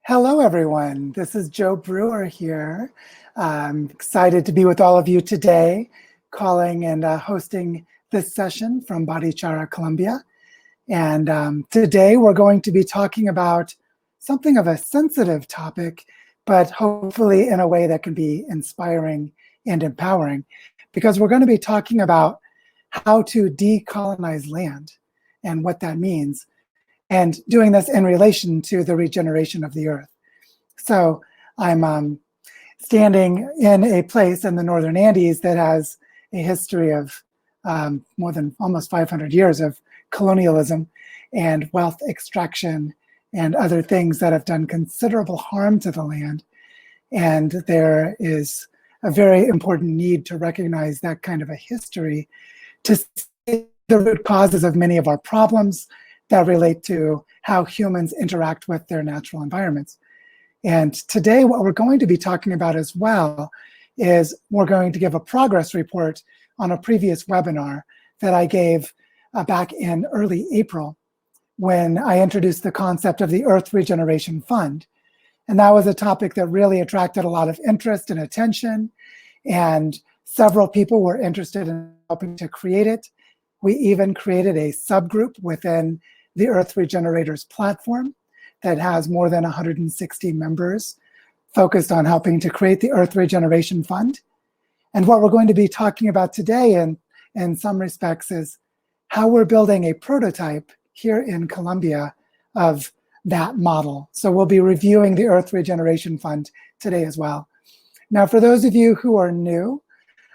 Hello, everyone. This is Joe Brewer here. I'm excited to be with all of you today, calling and hosting this session from Barichara, Colombia. And today we're going to be talking about something of a sensitive topic, but hopefully in a way that can be inspiring and empowering, because we're going to be talking about how to decolonize land and what that means, and doing this in relation to the regeneration of the earth. So I'm standing in a place in the Northern Andes that has a history of more than almost 500 years of colonialism and wealth extraction and other things that have done considerable harm to the land. And there is a very important need to recognize that kind of a history to see the root causes of many of our problems that relate to how humans interact with their natural environments. And today, what we're going to be talking about as well is we're going to give a progress report on a previous webinar that I gave back in early April when I introduced the concept of the Earth Regeneration Fund. And that was a topic that really attracted a lot of interest and attention, and several people were interested in helping to create it. We even created a subgroup within the Earth Regenerators platform that has more than 160 members focused on helping to create the Earth Regeneration Fund. And what we're going to be talking about today in some respects is how we're building a prototype here in Colombia of that model. So we'll be reviewing the Earth Regeneration Fund today as well. Now, for those of you who are new,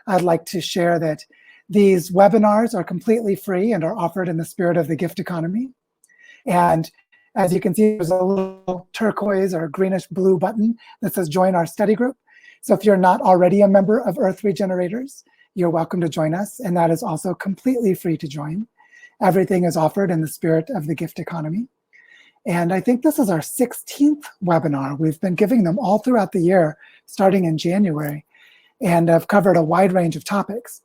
I'd like to share that these webinars are completely free and are offered in the spirit of the gift economy. And as you can see, there's a little turquoise or greenish blue button that says join our study group. So if you're not already a member of Earth Regenerators, you're welcome to join us. And that is also completely free to join. Everything is offered in the spirit of the gift economy. And I think this is our 16th webinar. We've been giving them all throughout the year, starting in January, and have covered a wide range of topics.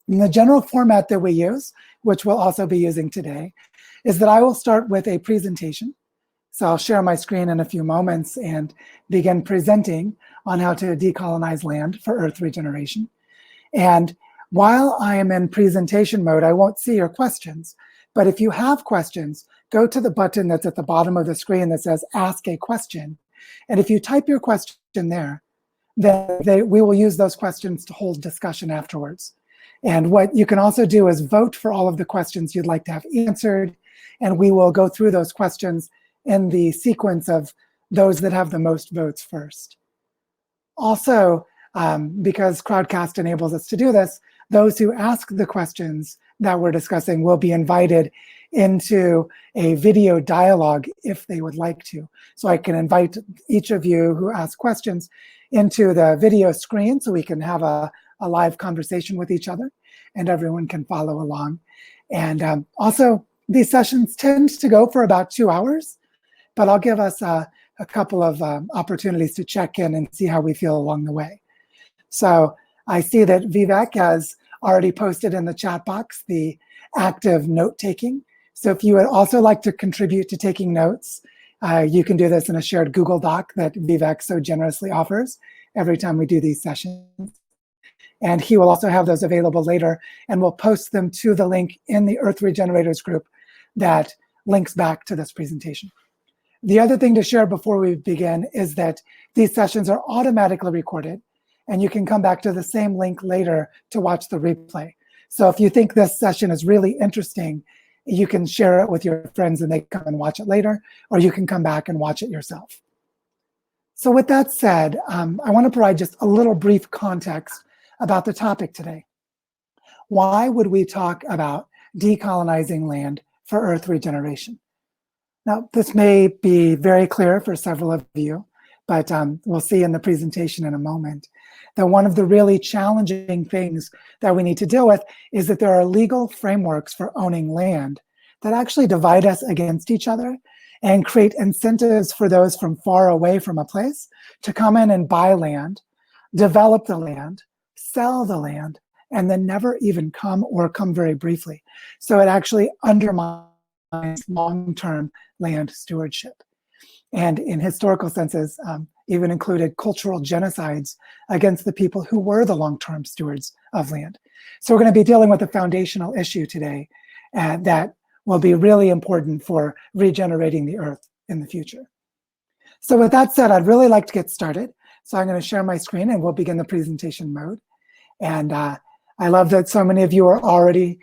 And the general format that we use, which we'll also be using today, is that I will start with a presentation. So I'll share my screen in a few moments and begin presenting on how to decolonize land for Earth regeneration. And while I am in presentation mode, I won't see your questions. But if you have questions, go to the button that's at the bottom of the screen that says Ask a Question. And if you type your question there, then we will use those questions to hold discussion afterwards. And what you can also do is vote for all of the questions you'd like to have answered, and we will go through those questions in the sequence of those that have the most votes first. Also, because Crowdcast enables us to do this, those who ask the questions that we're discussing will be invited into a video dialogue if they would like to. So I can invite each of you who ask questions into the video screen so we can have a live conversation with each other and everyone can follow along. And also, these sessions tend to go for about 2 hours, but I'll give us a couple of opportunities to check in and see how we feel along the way. So I see that Vivek has already posted in the chat box the active note-taking. So if you would also like to contribute to taking notes, you can do this in a shared Google Doc that Vivek so generously offers every time we do these sessions. And he will also have those available later, and we'll post them to the link in the Earth Regenerators group that links back to this presentation. The other thing to share before we begin is that these sessions are automatically recorded, and you can come back to the same link later to watch the replay. So if you think this session is really interesting, you can share it with your friends and they come and watch it later, or you can come back and watch it yourself. So with that said, I want to provide just a little brief context about the topic today. Why would we talk about decolonizing land for Earth regeneration? Now, this may be very clear for several of you, but we'll see in the presentation in a moment that one of the really challenging things that we need to deal with is that there are legal frameworks for owning land that actually divide us against each other and create incentives for those from far away from a place to come in and buy land, develop the land, sell the land, and then never even come or come very briefly. So it actually undermines long-term land stewardship. and in historical senses, even included cultural genocides against the people who were the long-term stewards of land. So we're going to be dealing with a foundational issue today that will be really important for regenerating the earth in the future. So with that said, I'd really like to get started. So I'm going to share my screen and we'll begin the presentation mode. And I love that so many of you are already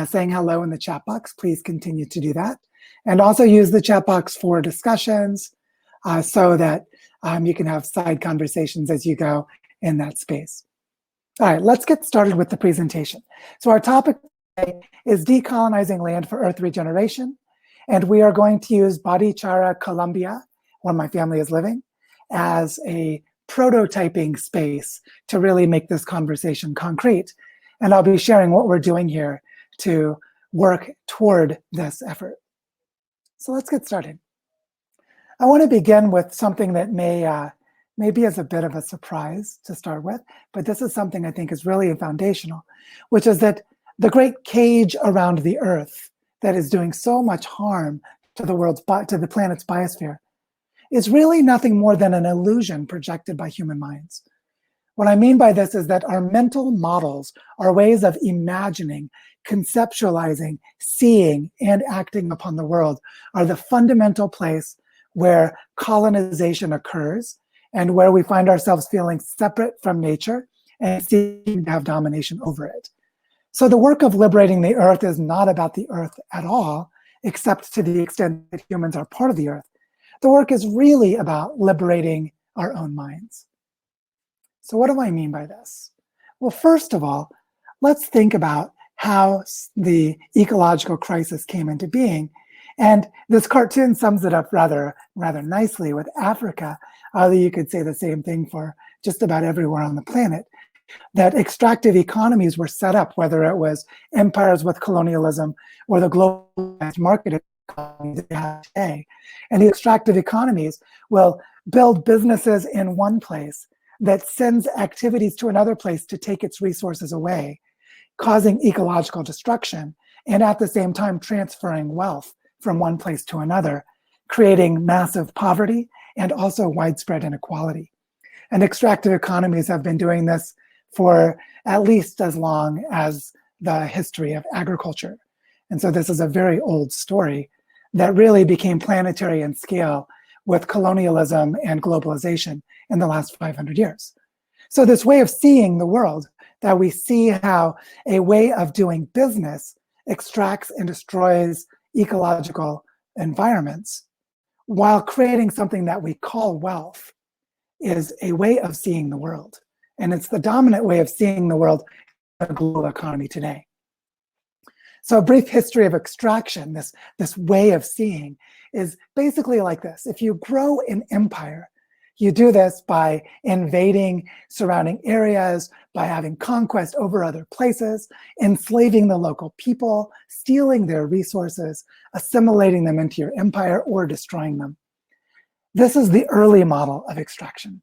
saying hello in the chat box. Please continue to do that. And also use the chat box for discussions so that you can have side conversations as you go in that space. All right, let's get started with the presentation. So our topic today is decolonizing land for earth regeneration. And we are going to use Badichara, Colombia, where my family is living, as a prototyping space to really make this conversation concrete. And I'll be sharing what we're doing here to work toward this effort. So let's get started. I want to begin with something that maybe is a bit of a surprise to start with, but this is something I think is really foundational, which is that the great cage around the Earth that is doing so much harm to the planet's biosphere is really nothing more than an illusion projected by human minds. What I mean by this is that our mental models are ways of imagining, conceptualizing, seeing, and acting upon the world are the fundamental place where colonization occurs and where we find ourselves feeling separate from nature and seeking to have domination over it. So the work of liberating the earth is not about the earth at all, except to the extent that humans are part of the earth. The work is really about liberating our own minds. So what do I mean by this? Well, first of all, let's think about how the ecological crisis came into being. And this cartoon sums it up rather nicely with Africa, although you could say the same thing for just about everywhere on the planet, that extractive economies were set up, whether it was empires with colonialism or the globalized market economy that we have today. And the extractive economies will build businesses in one place that sends activities to another place to take its resources away, causing ecological destruction, and at the same time transferring wealth from one place to another, creating massive poverty and also widespread inequality. And extractive economies have been doing this for at least as long as the history of agriculture. And so this is a very old story that really became planetary in scale with colonialism and globalization in the last 500 years. So this way of seeing the world, that we see how a way of doing business extracts and destroys ecological environments while creating something that we call wealth, is a way of seeing the world. And it's the dominant way of seeing the world in the global economy today. So a brief history of extraction, this way of seeing, is basically like this. If you grow an empire, you do this by invading surrounding areas, by having conquest over other places, enslaving the local people, stealing their resources, assimilating them into your empire, or destroying them. This is the early model of extraction.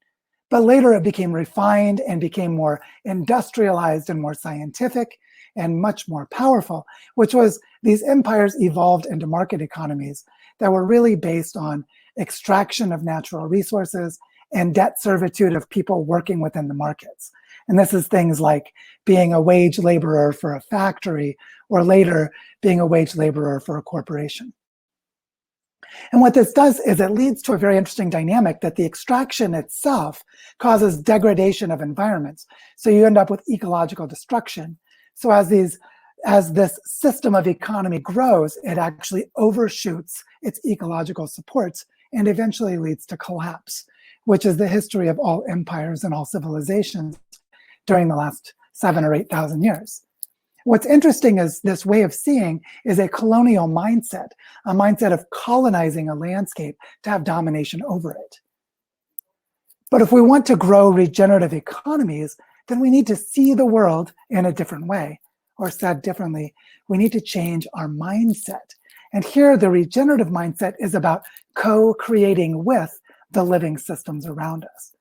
But later it became refined and became more industrialized and more scientific and much more powerful, which was these empires evolved into market economies that were really based on extraction of natural resources and debt servitude of people working within the markets. And this is things like being a wage laborer for a factory, or later being a wage laborer for a corporation. And what this does is it leads to a very interesting dynamic that the extraction itself causes degradation of environments. So you end up with ecological destruction. So as this system of economy grows, it actually overshoots its ecological supports and eventually leads to collapse, which is the history of all empires and all civilizations during the last 7,000 or 8,000 years. What's interesting is this way of seeing is a colonial mindset, a mindset of colonizing a landscape to have domination over it. But if we want to grow regenerative economies, then we need to see the world in a different way. Or said differently, we need to change our mindset. And here the regenerative mindset is about co-creating with the living systems around us.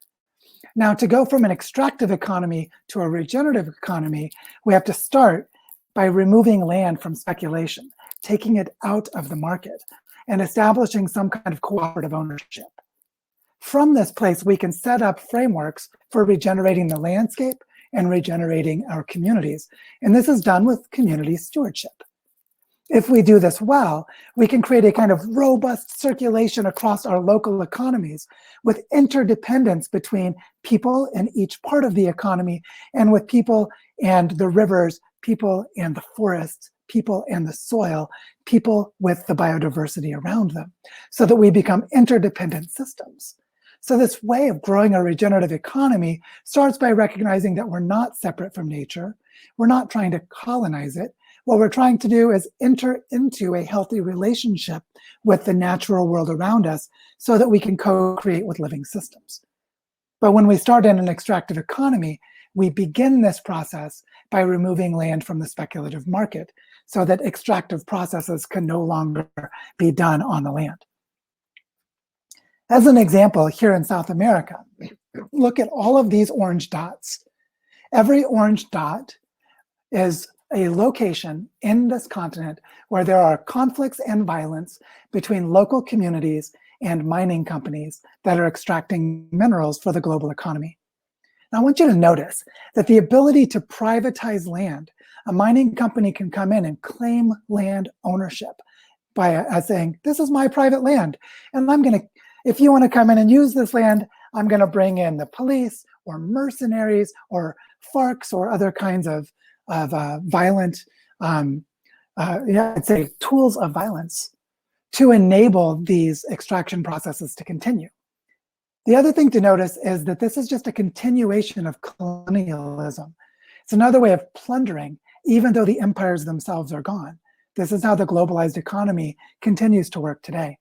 Now, to go from an extractive economy to a regenerative economy, we have to start by removing land from speculation, taking it out of the market, and establishing some kind of cooperative ownership. From this place, we can set up frameworks for regenerating the landscape and regenerating our communities. And this is done with community stewardship. If we do this well, we can create a kind of robust circulation across our local economies with interdependence between people in each part of the economy and with people and the rivers, people and the forests, people and the soil, people with the biodiversity around them, so that we become interdependent systems. So this way of growing a regenerative economy starts by recognizing that we're not separate from nature. We're not trying to colonize it. What we're trying to do is enter into a healthy relationship with the natural world around us so that we can co-create with living systems. But when we start in an extractive economy, we begin this process by removing land from the speculative market so that extractive processes can no longer be done on the land. As an example, here in South America, look at all of these orange dots. Every orange dot is a location in this continent where there are conflicts and violence between local communities and mining companies that are extracting minerals for the global economy. Now, I want you to notice that the ability to privatize land, a mining company can come in and claim land ownership by saying, this is my private land, and I'm going to, if you want to come in and use this land, I'm going to bring in the police or mercenaries or FARCs or other kinds of violent, I'd say tools of violence to enable these extraction processes to continue. The other thing to notice is that this is just a continuation of colonialism. It's another way of plundering, even though the empires themselves are gone. This is how the globalized economy continues to work today.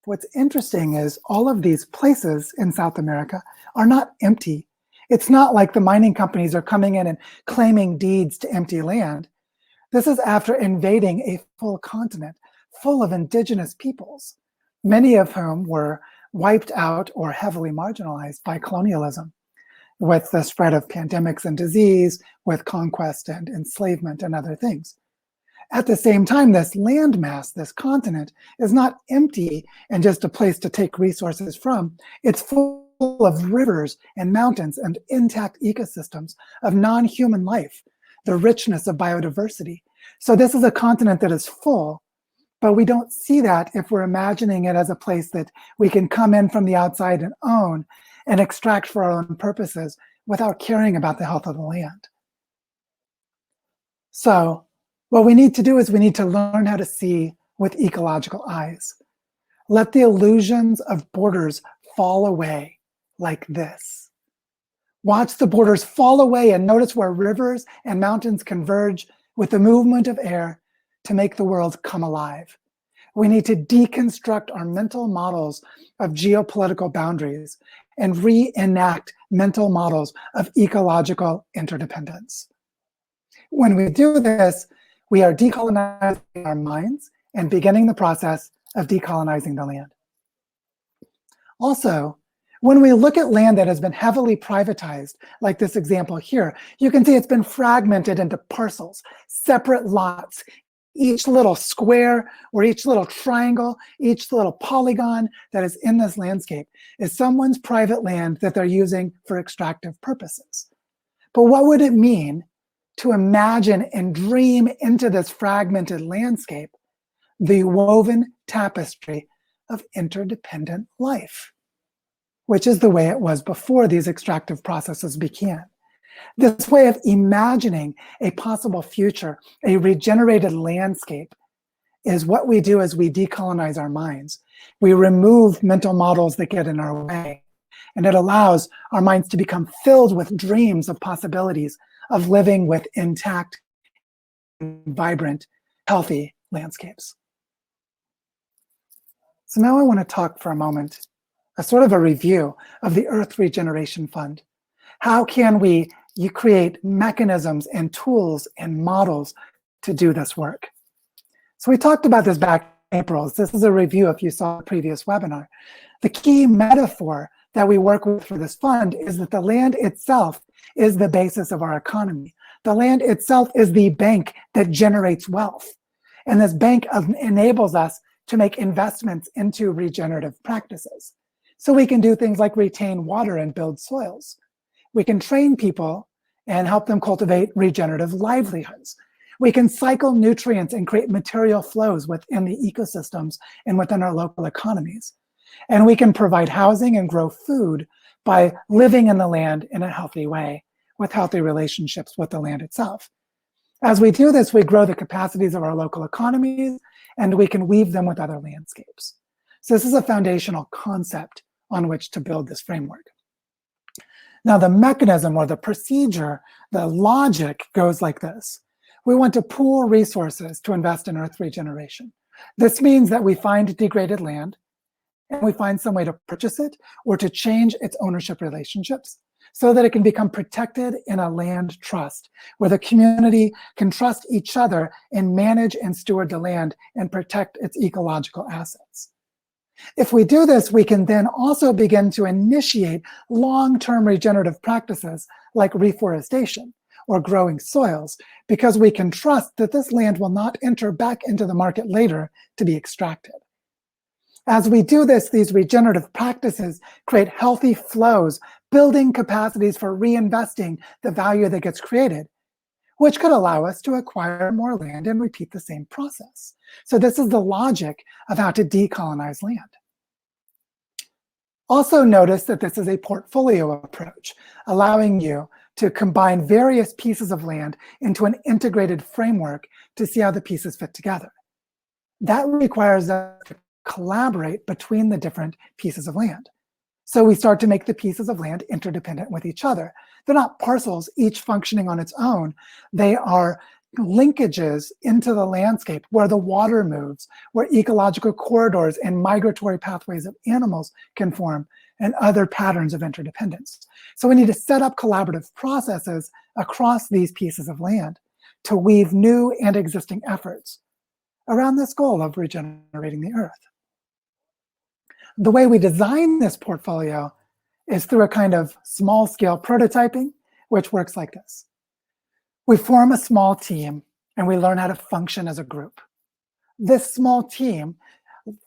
What's interesting is all of these places in South America are not empty. It's not like the mining companies are coming in and claiming deeds to empty land. This is after invading a full continent full of indigenous peoples, many of whom were wiped out or heavily marginalized by colonialism, with the spread of pandemics and disease, with conquest and enslavement and other things. At the same time, this landmass, this continent, is not empty and just a place to take resources from. It's full of rivers and mountains and intact ecosystems of non-human life, the richness of biodiversity. So this is a continent that is full, but we don't see that if we're imagining it as a place that we can come in from the outside and own and extract for our own purposes without caring about the health of the land. So what we need to do is we need to learn how to see with ecological eyes. Let the illusions of borders fall away like this. Watch the borders fall away and notice where rivers and mountains converge with the movement of air to make the world come alive. We need to deconstruct our mental models of geopolitical boundaries and reenact mental models of ecological interdependence. When we do this, we are decolonizing our minds and beginning the process of decolonizing the land. Also, when we look at land that has been heavily privatized, like this example here, you can see it's been fragmented into parcels, separate lots. Each little square or each little triangle, each little polygon that is in this landscape is someone's private land that they're using for extractive purposes. But what would it mean to imagine and dream into this fragmented landscape the woven tapestry of interdependent life, which is the way it was before these extractive processes began. This way of imagining a possible future, a regenerated landscape, is what we do as we decolonize our minds. We remove mental models that get in our way, and it allows our minds to become filled with dreams of possibilities of living with intact, vibrant, healthy landscapes. So now I want to talk for a moment, a sort of a review of the Earth Regeneration Fund. How can we create mechanisms and tools and models to do this work? So we talked about this back in April. This is a review if you saw the previous webinar. The key metaphor that we work with for this fund is that the land itself is the basis of our economy. The land itself is the bank that generates wealth. And this bank enables us to make investments into regenerative practices. So we can do things like retain water and build soils. We can train people and help them cultivate regenerative livelihoods. We can cycle nutrients and create material flows within the ecosystems and within our local economies. And we can provide housing and grow food by living in the land in a healthy way, with healthy relationships with the land itself. As we do this, we grow the capacities of our local economies, and we can weave them with other landscapes. So this is a foundational concept on which to build this framework. Now, the mechanism or the procedure, the logic goes like this. We want to pool resources to invest in earth regeneration. This means that we find degraded land, and we find some way to purchase it or to change its ownership relationships so that it can become protected in a land trust, where the community can trust each other and manage and steward the land and protect its ecological assets. If we do this, we can then also begin to initiate long-term regenerative practices like reforestation or growing soils, because we can trust that this land will not enter back into the market later to be extracted. As we do this, these regenerative practices create healthy flows, building capacities for reinvesting the value that gets created, which could allow us to acquire more land and repeat the same process. So this is the logic of how to decolonize land. Also notice that this is a portfolio approach, allowing you to combine various pieces of land into an integrated framework to see how the pieces fit together. That requires us to collaborate between the different pieces of land. So we start to make the pieces of land interdependent with each other. They're not parcels, each functioning on its own. They are linkages into the landscape where the water moves, where ecological corridors and migratory pathways of animals can form, and other patterns of interdependence. So we need to set up collaborative processes across these pieces of land to weave new and existing efforts around this goal of regenerating the earth. The way we design this portfolio is through a kind of small-scale prototyping, which works like this. We form a small team, and we learn how to function as a group. This small team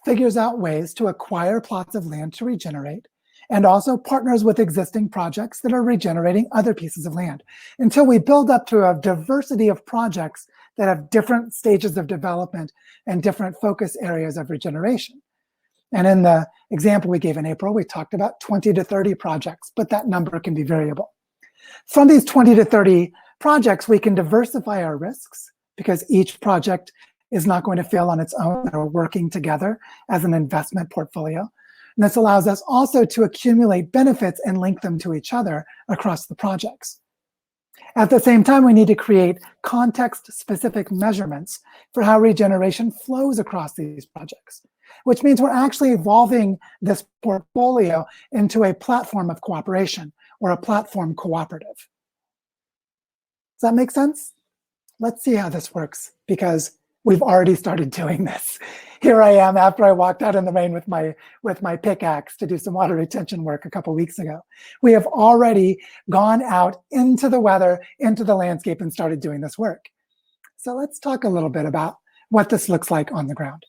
figures out ways to acquire plots of land to regenerate, and also partners with existing projects that are regenerating other pieces of land, until we build up to a diversity of projects that have different stages of development and different focus areas of regeneration. And in the example we gave in April, we talked about 20 to 30 projects, but that number can be variable. From these 20 to 30 projects, we can diversify our risks because each project is not going to fail on its own. They're working together as an investment portfolio. And this allows us also to accumulate benefits and link them to each other across the projects. At the same time, we need to create context-specific measurements for how regeneration flows across these projects, which means we're actually evolving this portfolio into a platform of cooperation or a platform cooperative. Does that make sense? Let's see how this works, because we've already started doing this. Here I am after I walked out in the rain with my pickaxe to do some water retention work a couple weeks ago. We have already gone out into the weather, into the landscape, and started doing this work. So let's talk a little bit about what this looks like on the ground.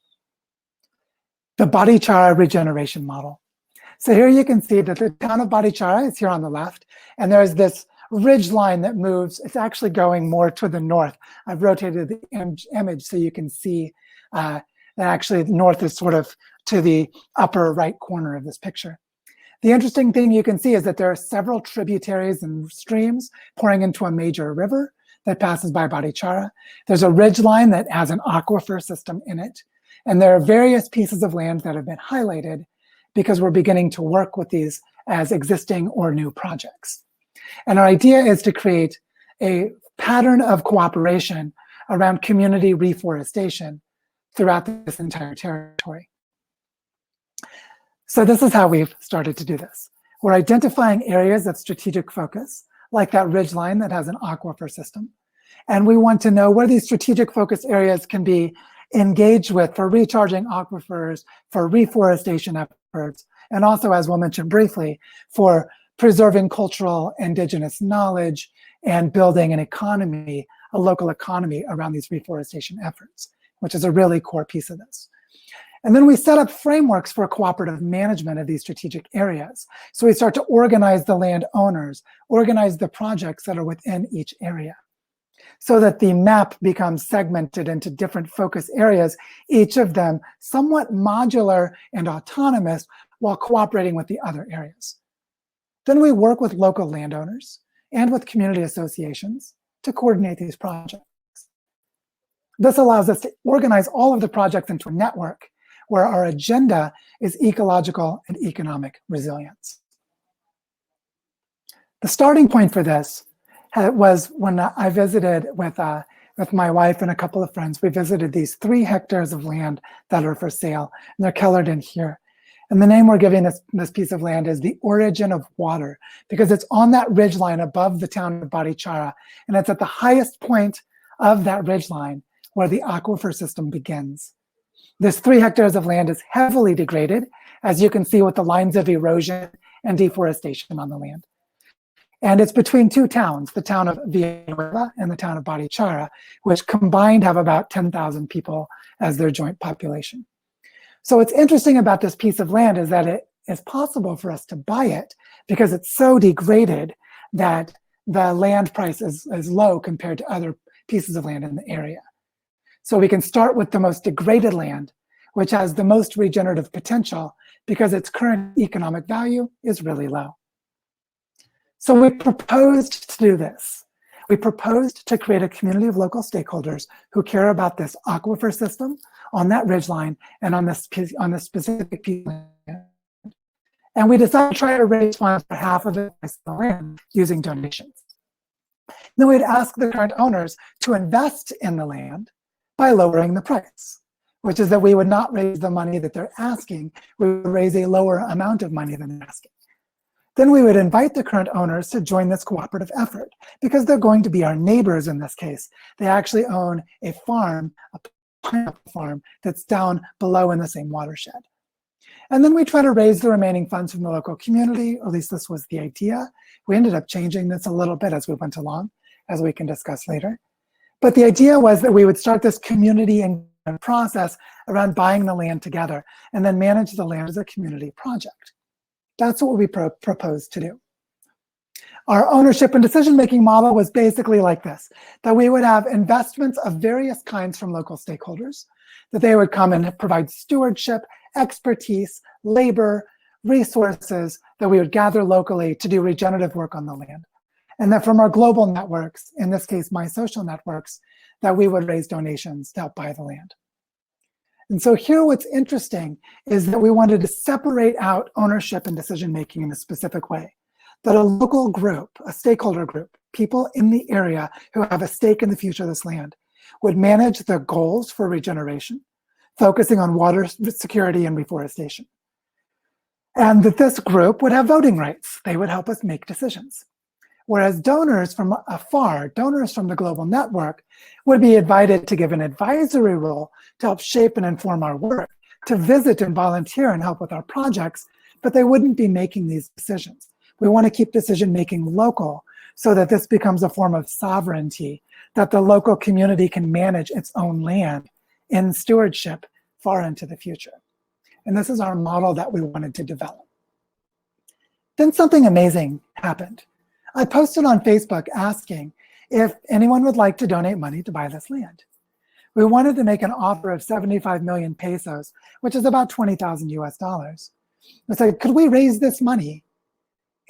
The Badichara regeneration model. So here you can see that the town of Badichara is here on the left, and there's this ridge line that moves. It's actually going more to the north. I've rotated the image so you can see that actually the north is sort of to the upper right corner of this picture. The interesting thing you can see is that there are several tributaries and streams pouring into a major river that passes by Badichara. There's a ridge line that has an aquifer system in it. And there are various pieces of land that have been highlighted because we're beginning to work with these as existing or new projects. And our idea is to create a pattern of cooperation around community reforestation throughout this entire territory. So this is how we've started to do this. We're identifying areas of strategic focus, like that ridge line that has an aquifer system. And we want to know where these strategic focus areas can be engaged with for recharging aquifers, for reforestation efforts, and also, as we'll mention briefly, for preserving cultural indigenous knowledge and building an economy, a local economy around these reforestation efforts, which is a really core piece of this. And then we set up frameworks for cooperative management of these strategic areas. So we start to organize the landowners, organize the projects that are within each area, so that the map becomes segmented into different focus areas, each of them somewhat modular and autonomous while cooperating with the other areas. Then we work with local landowners and with community associations to coordinate these projects. This allows us to organize all of the projects into a network where our agenda is ecological and economic resilience. The starting point for this was when I visited with my wife and a couple of friends. We visited these 3 hectares of land that are for sale, and they're colored in here. And the name we're giving this piece of land is the origin of water, because it's on that ridgeline above the town of Barichara, and it's at the highest point of that ridgeline where the aquifer system begins. This 3 hectares of land is heavily degraded, as you can see with the lines of erosion and deforestation on the land. And it's between 2 towns, the town of Villanueva and the town of Barichara, which combined have about 10,000 people as their joint population. So what's interesting about this piece of land is that it is possible for us to buy it because it's so degraded that the land price is low compared to other pieces of land in the area. So we can start with the most degraded land, which has the most regenerative potential because its current economic value is really low. So we proposed to do this. We proposed to create a community of local stakeholders who care about this aquifer system on that ridgeline and on this specific piece of land. And we decided to try to raise funds for half of the land using donations. Then we'd ask the current owners to invest in the land by lowering the price, which is that we would not raise the money that they're asking, we would raise a lower amount of money than they're asking. Then we would invite the current owners to join this cooperative effort because they're going to be our neighbors in this case. They actually own a farm, a pineapple farm that's down below in the same watershed. And then we try to raise the remaining funds from the local community, or at least this was the idea. We ended up changing this a little bit as we went along, as we can discuss later. But the idea was that we would start this community engagement process around buying the land together and then manage the land as a community project. That's what we proposed to do. Our ownership and decision-making model was basically like this, that we would have investments of various kinds from local stakeholders, that they would come and provide stewardship, expertise, labor, resources that we would gather locally to do regenerative work on the land. And that from our global networks, in this case, my social networks, that we would raise donations to help buy the land. And so here what's interesting is that we wanted to separate out ownership and decision-making in a specific way. That a local group, a stakeholder group, people in the area who have a stake in the future of this land, would manage the goals for regeneration, focusing on water security and reforestation. And that this group would have voting rights. They would help us make decisions. Whereas donors from afar, donors from the global network, would be invited to give an advisory role to help shape and inform our work, to visit and volunteer and help with our projects, but they wouldn't be making these decisions. We want to keep decision-making local so that this becomes a form of sovereignty, that the local community can manage its own land in stewardship far into the future. And this is our model that we wanted to develop. Then something amazing happened. I posted on Facebook asking if anyone would like to donate money to buy this land. We wanted to make an offer of 75 million pesos, which is about 20,000 US dollars. I said, could we raise this money?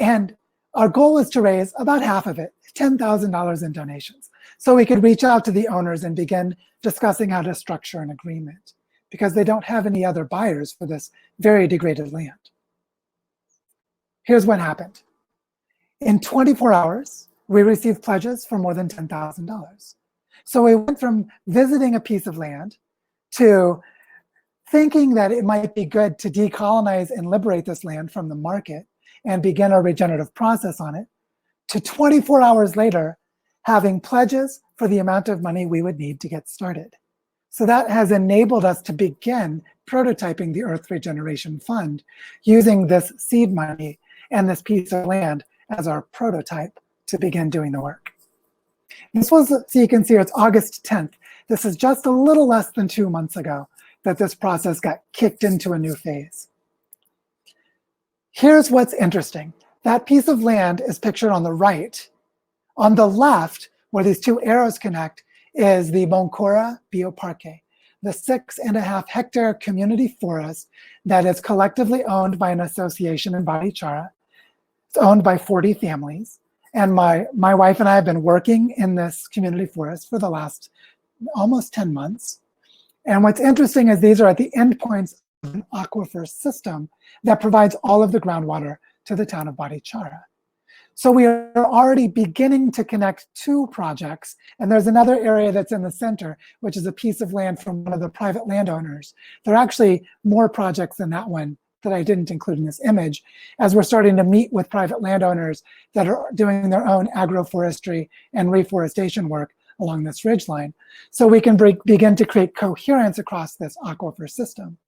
And our goal was to raise about half of it, $10,000 in donations, so we could reach out to the owners and begin discussing how to structure an agreement, because they don't have any other buyers for this very degraded land. Here's what happened. In 24 hours, we received pledges for more than $10,000. So we went from visiting a piece of land to thinking that it might be good to decolonize and liberate this land from the market and begin a regenerative process on it, to 24 hours later, having pledges for the amount of money we would need to get started. So that has enabled us to begin prototyping the Earth Regeneration Fund using this seed money and this piece of land as our prototype to begin doing the work. This was, so you can see it's August 10th. This is just a little less than 2 months ago that this process got kicked into a new phase. Here's what's interesting. That piece of land is pictured on the right. On the left, where these two arrows connect, is the Moncora Bioparque, the 6.5 hectare community forest that is collectively owned by an association in Barichara. It's owned by 40 families. And my wife and I have been working in this community forest for the last almost 10 months. And what's interesting is these are at the endpoints of an aquifer system that provides all of the groundwater to the town of Barichara. So we are already beginning to connect two projects. And there's another area that's in the center, which is a piece of land from one of the private landowners. There are actually more projects than that one that I didn't include in this image, as we're starting to meet with private landowners that are doing their own agroforestry and reforestation work along this ridgeline. So we can begin to create coherence across this aquifer system.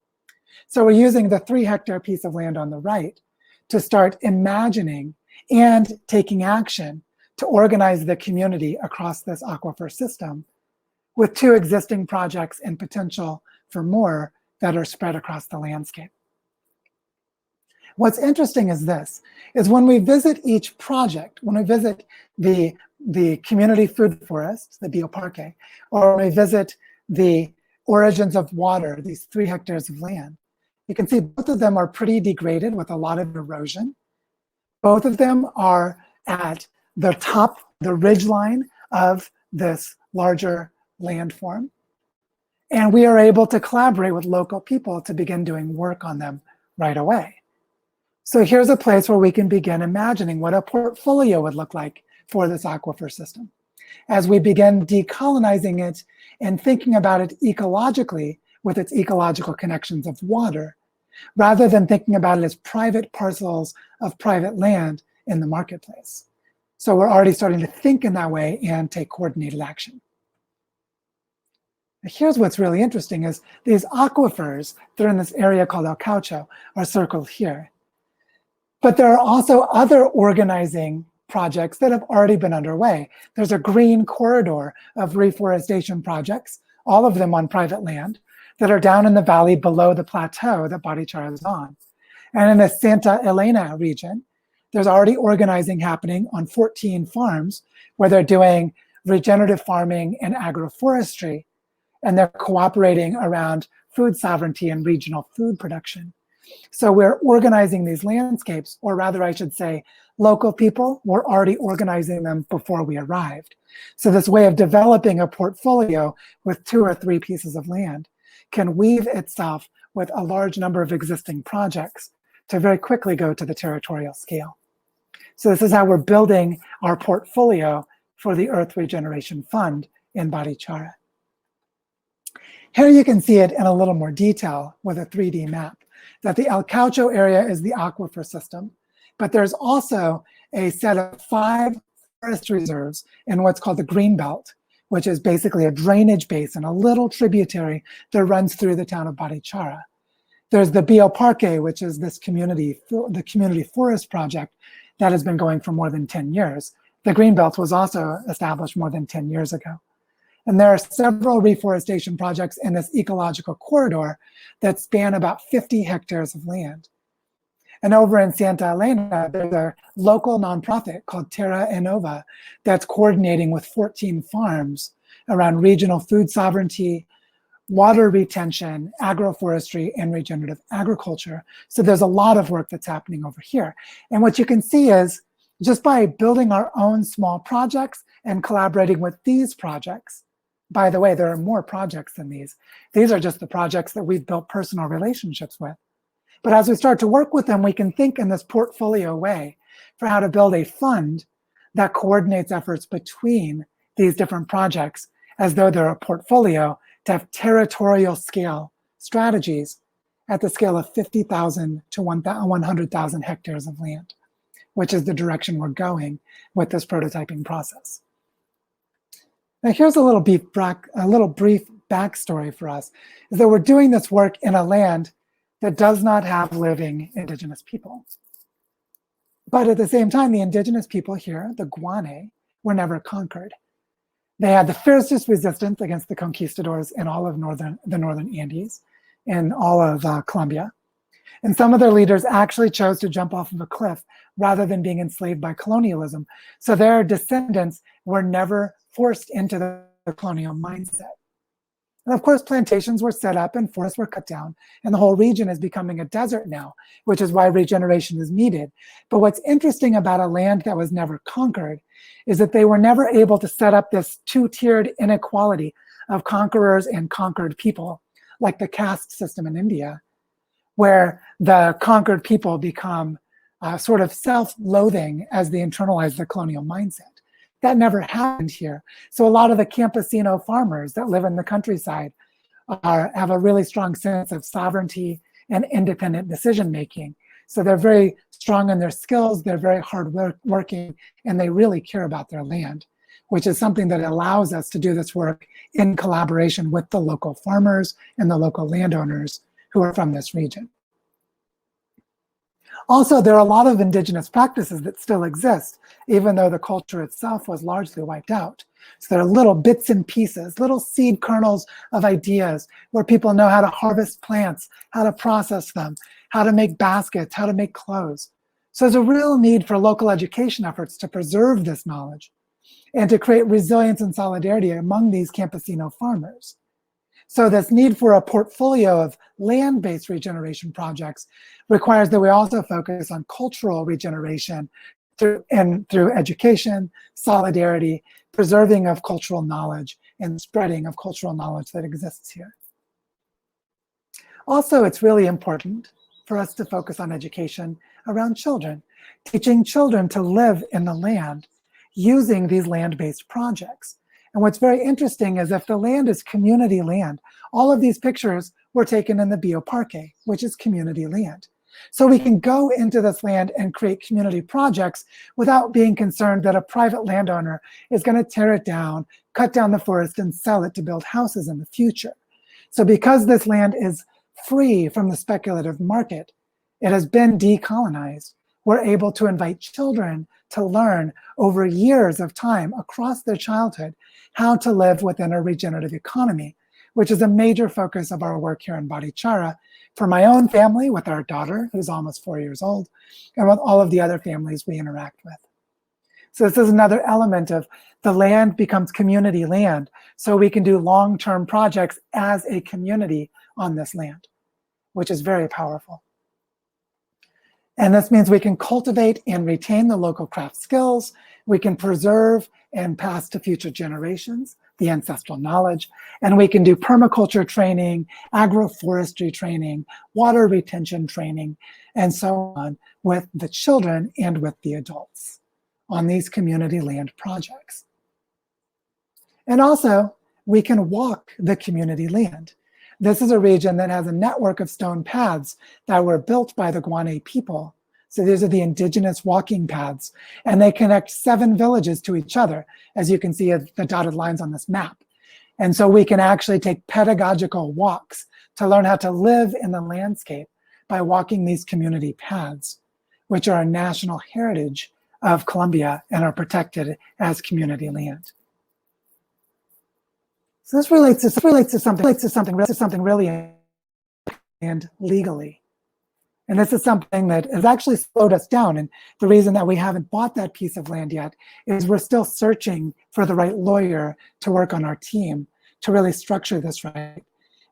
So we're using the 3 hectare piece of land on the right to start imagining and taking action to organize the community across this aquifer system with 2 existing projects and potential for more that are spread across the landscape. What's interesting is this, is when we visit each project, when we visit the community food forest, the Bioparque, or when we visit the origins of water, these 3 hectares of land, you can see both of them are pretty degraded with a lot of erosion. Both of them are at the top, the ridgeline of this larger landform. And we are able to collaborate with local people to begin doing work on them right away. So here's a place where we can begin imagining what a portfolio would look like for this aquifer system. As we begin decolonizing it and thinking about it ecologically with its ecological connections of water, rather than thinking about it as private parcels of private land in the marketplace. So we're already starting to think in that way and take coordinated action. Now here's what's really interesting is these aquifers that are in this area called El Caucho are circled here. But there are also other organizing projects that have already been underway. There's a green corridor of reforestation projects, all of them on private land, that are down in the valley below the plateau that Barichara is on. And in the Santa Elena region, there's already organizing happening on 14 farms where they're doing regenerative farming and agroforestry, and they're cooperating around food sovereignty and regional food production. So we're organizing these landscapes, or rather I should say, local people were already organizing them before we arrived. So this way of developing a portfolio with 2 or 3 pieces of land can weave itself with a large number of existing projects to very quickly go to the territorial scale. So this is how we're building our portfolio for the Earth Regeneration Fund in Barichara. Here you can see it in a little more detail with a 3D map, that the El Caucho area is the aquifer system, but there's also a set of 5 forest reserves in what's called the Green Belt, which is basically a drainage basin, a little tributary that runs through the town of Barichara. There's the Bioparque, which is this the community forest project that has been going for more than 10 years. The Greenbelt was also established more than 10 years ago. And there are several reforestation projects in this ecological corridor that span about 50 hectares of land. And over in Santa Elena, there's a local nonprofit called Terra Innova that's coordinating with 14 farms around regional food sovereignty, water retention, agroforestry, and regenerative agriculture. So there's a lot of work that's happening over here. And what you can see is just by building our own small projects and collaborating with these projects, by the way, there are more projects than these. These are just the projects that we've built personal relationships with. But as we start to work with them, we can think in this portfolio way for how to build a fund that coordinates efforts between these different projects as though they're a portfolio to have territorial scale strategies at the scale of 50,000 to 100,000 hectares of land, which is the direction we're going with this prototyping process. Now here's a little brief backstory for us, is that we're doing this work in a land that does not have living indigenous people. But at the same time, the indigenous people here, the Guane, were never conquered. They had the fiercest resistance against the conquistadors in all of the northern Andes. in all of Colombia. And some of their leaders actually chose to jump off of a cliff rather than being enslaved by colonialism. So their descendants were never forced into the colonial mindset. And of course, plantations were set up and forests were cut down, and the whole region is becoming a desert now, which is why regeneration is needed. But what's interesting about a land that was never conquered is that they were never able to set up this two-tiered inequality of conquerors and conquered people, like the caste system in India, where the conquered people become sort of self-loathing as they internalize the colonial mindset. That never happened here. So a lot of the campesino farmers that live in the countryside have a really strong sense of sovereignty and independent decision-making. So they're very strong in their skills, they're very hard working, and they really care about their land, which is something that allows us to do this work in collaboration with the local farmers and the local landowners who are from this region. Also, there are a lot of indigenous practices that still exist, even though the culture itself was largely wiped out. So there are little bits and pieces, little seed kernels of ideas where people know how to harvest plants, how to process them, how to make baskets, how to make clothes. So there's a real need for local education efforts to preserve this knowledge and to create resilience and solidarity among these campesino farmers. So this need for a portfolio of land-based regeneration projects requires that we also focus on cultural regeneration through education, solidarity, preserving of cultural knowledge, and spreading of cultural knowledge that exists here. Also, it's really important for us to focus on education around children, teaching children to live in the land using these land-based projects. And what's very interesting is if the land is community land, all of these pictures were taken in the bioparque, which is community land. So we can go into this land and create community projects without being concerned that a private landowner is going to tear it down, cut down the forest, and sell it to build houses in the future. So because this land is free from the speculative market, it has been decolonized. We're able to invite children to learn over years of time across their childhood how to live within a regenerative economy, which is a major focus of our work here in Barichara for my own family with our daughter, who's almost 4 years old, and with all of the other families we interact with. So this is another element of the land becomes community land, so we can do long-term projects as a community on this land, which is very powerful. And this means we can cultivate and retain the local craft skills. We can preserve and pass to future generations the ancestral knowledge. And we can do permaculture training, agroforestry training, water retention training, and so on with the children and with the adults on these community land projects. And also, we can walk the community land. This is a region that has a network of stone paths that were built by the Guane people. So these are the indigenous walking paths, and they connect 7 villages to each other, as you can see the dotted lines on this map. And so we can actually take pedagogical walks to learn how to live in the landscape by walking these community paths, which are a national heritage of Colombia and are protected as community land. So this relates to something really and legally. And this is something that has actually slowed us down. And the reason that we haven't bought that piece of land yet is we're still searching for the right lawyer to work on our team to really structure this right.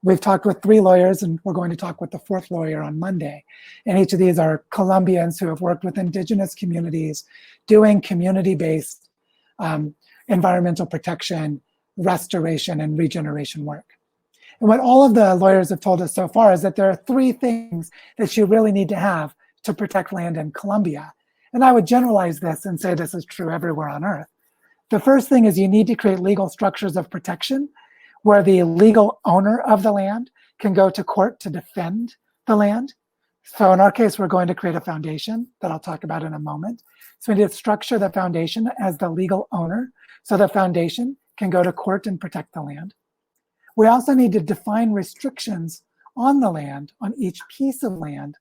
We've talked with 3 lawyers, and we're going to talk with the 4th lawyer on Monday. And each of these are Colombians who have worked with indigenous communities doing community-based environmental protection, restoration, and regeneration work. And what all of the lawyers have told us so far is that there are 3 things that you really need to have to protect land in Colombia. And I would generalize this and say this is true everywhere on Earth. The first thing is you need to create legal structures of protection where the legal owner of the land can go to court to defend the land. So in our case, we're going to create a foundation that I'll talk about in a moment. So we need to structure the foundation as the legal owner so the foundation can go to court and protect the land. We also need to define restrictions on the land, on each piece of land,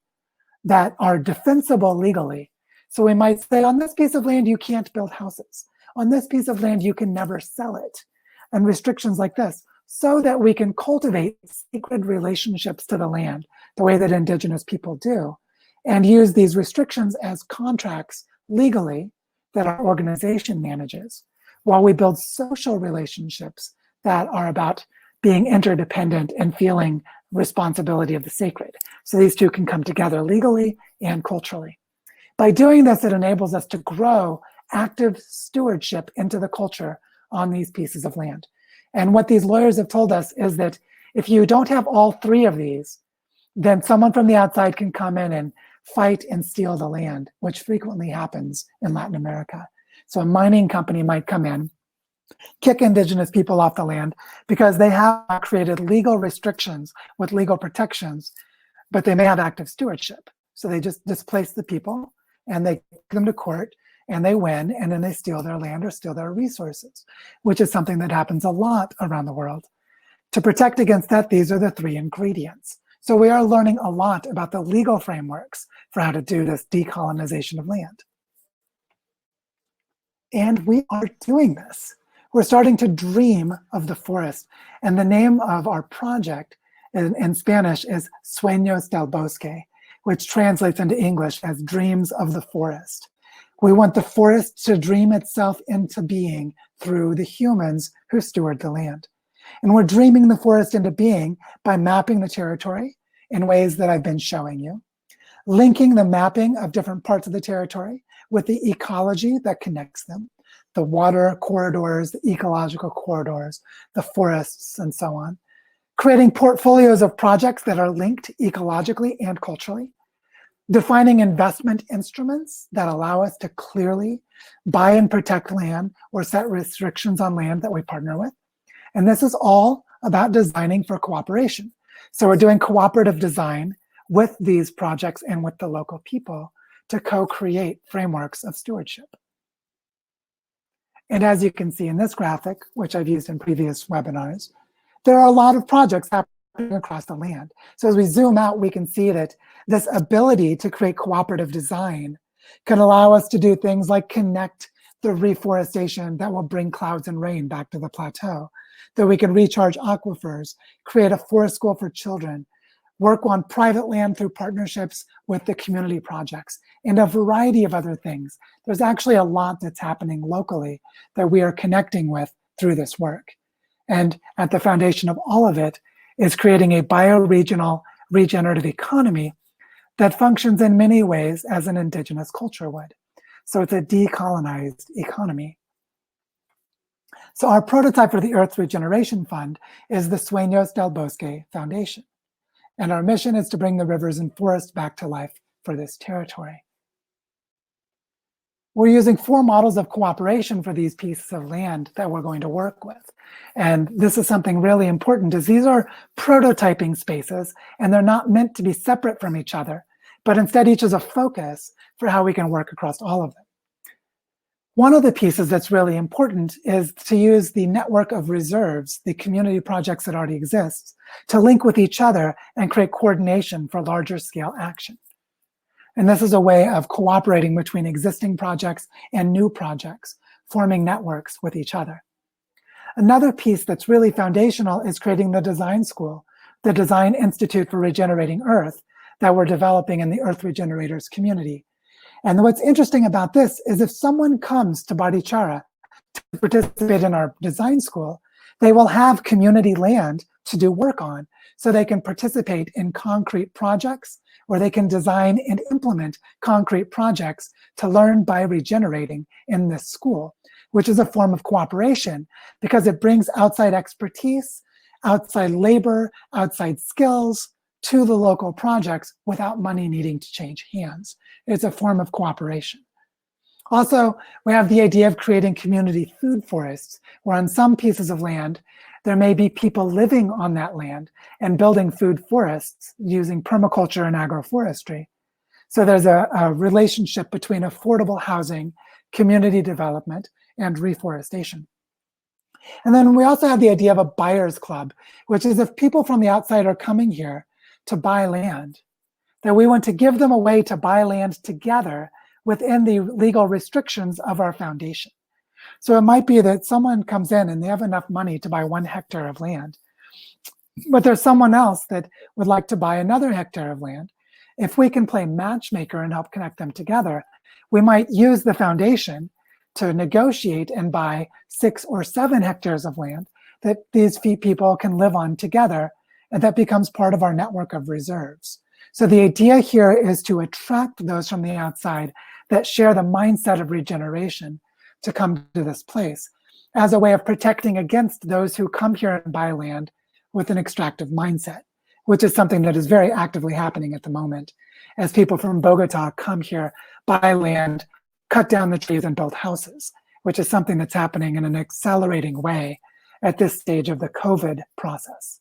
that are defensible legally. So we might say, on this piece of land, you can't build houses. On this piece of land, you can never sell it. And restrictions like this. so that we can cultivate sacred relationships to the land, the way that indigenous people do, and use these restrictions as contracts legally that our organization manages, while we build social relationships that are about being interdependent and feeling responsibility of the sacred. So these two can come together legally and culturally. By doing this, it enables us to grow active stewardship into the culture on these pieces of land. And what these lawyers have told us is that if you don't have all three of these, then someone from the outside can come in and fight and steal the land, which frequently happens in Latin America. So a mining company might come in, kick indigenous people off the land because they have created legal restrictions with legal protections, but they may have active stewardship. So they just displace the people and they take them to court and they win, and then they steal their land or steal their resources, which is something that happens a lot around the world. To protect against that, these are the three ingredients. So we are learning a lot about the legal frameworks for how to do this decolonization of land. And we are doing this. We're starting to dream of the forest. And the name of our project in Spanish is Sueños del Bosque, which translates into English as Dreams of the Forest. We want the forest to dream itself into being through the humans who steward the land. And we're dreaming the forest into being by mapping the territory in ways that I've been showing you, linking the mapping of different parts of the territory with the ecology that connects them, the water corridors, the ecological corridors, the forests, and so on, creating portfolios of projects that are linked ecologically and culturally, defining investment instruments that allow us to clearly buy and protect land or set restrictions on land that we partner with. And this is all about designing for cooperation. So we're doing cooperative design with these projects and with the local people to co-create frameworks of stewardship. And as you can see in this graphic, which I've used in previous webinars, there are a lot of projects happening across the land. So as we zoom out, we can see that this ability to create cooperative design can allow us to do things like connect the reforestation that will bring clouds and rain back to the plateau, that we can recharge aquifers, create a forest school for children, work on private land through partnerships with the community projects, and a variety of other things. There's actually a lot that's happening locally that we are connecting with through this work. And at the foundation of all of it is creating a bioregional regenerative economy that functions in many ways as an indigenous culture would. So it's a decolonized economy. So our prototype for the Earth Regeneration Fund is the Sueños del Bosque Foundation. And our mission is to bring the rivers and forests back to life for this territory. We're using 4 models of cooperation for these pieces of land that we're going to work with. And this is something really important, is these are prototyping spaces, and they're not meant to be separate from each other, but instead each is a focus for how we can work across all of them. One of the pieces that's really important is to use the network of reserves, the community projects that already exist, to link with each other and create coordination for larger scale action. And this is a way of cooperating between existing projects and new projects, forming networks with each other. Another piece that's really foundational is creating the design school, the Design Institute for Regenerating Earth that we're developing in the Earth Regenerators community. And what's interesting about this is if someone comes to Barichara to participate in our design school, they will have community land to do work on, so they can participate in concrete projects, or they can design and implement concrete projects to learn by regenerating in this school, which is a form of cooperation because it brings outside expertise, outside labor, outside skills to the local projects without money needing to change hands. It's a form of cooperation. Also, we have the idea of creating community food forests, where on some pieces of land, there may be people living on that land and building food forests using permaculture and agroforestry. So there's a relationship between affordable housing, community development, and reforestation. And then we also have the idea of a buyer's club, which is if people from the outside are coming here to buy land, that we want to give them a way to buy land together within the legal restrictions of our foundation. So it might be that someone comes in and they have enough money to buy 1 hectare of land, but there's someone else that would like to buy another hectare of land. If we can play matchmaker and help connect them together, we might use the foundation to negotiate and buy 6 or 7 hectares of land that these people can live on together, and that becomes part of our network of reserves. So the idea here is to attract those from the outside that share the mindset of regeneration to come to this place as a way of protecting against those who come here and buy land with an extractive mindset, which is something that is very actively happening at the moment as people from Bogota come here, buy land, cut down the trees and build houses, which is something that's happening in an accelerating way at this stage of the COVID process.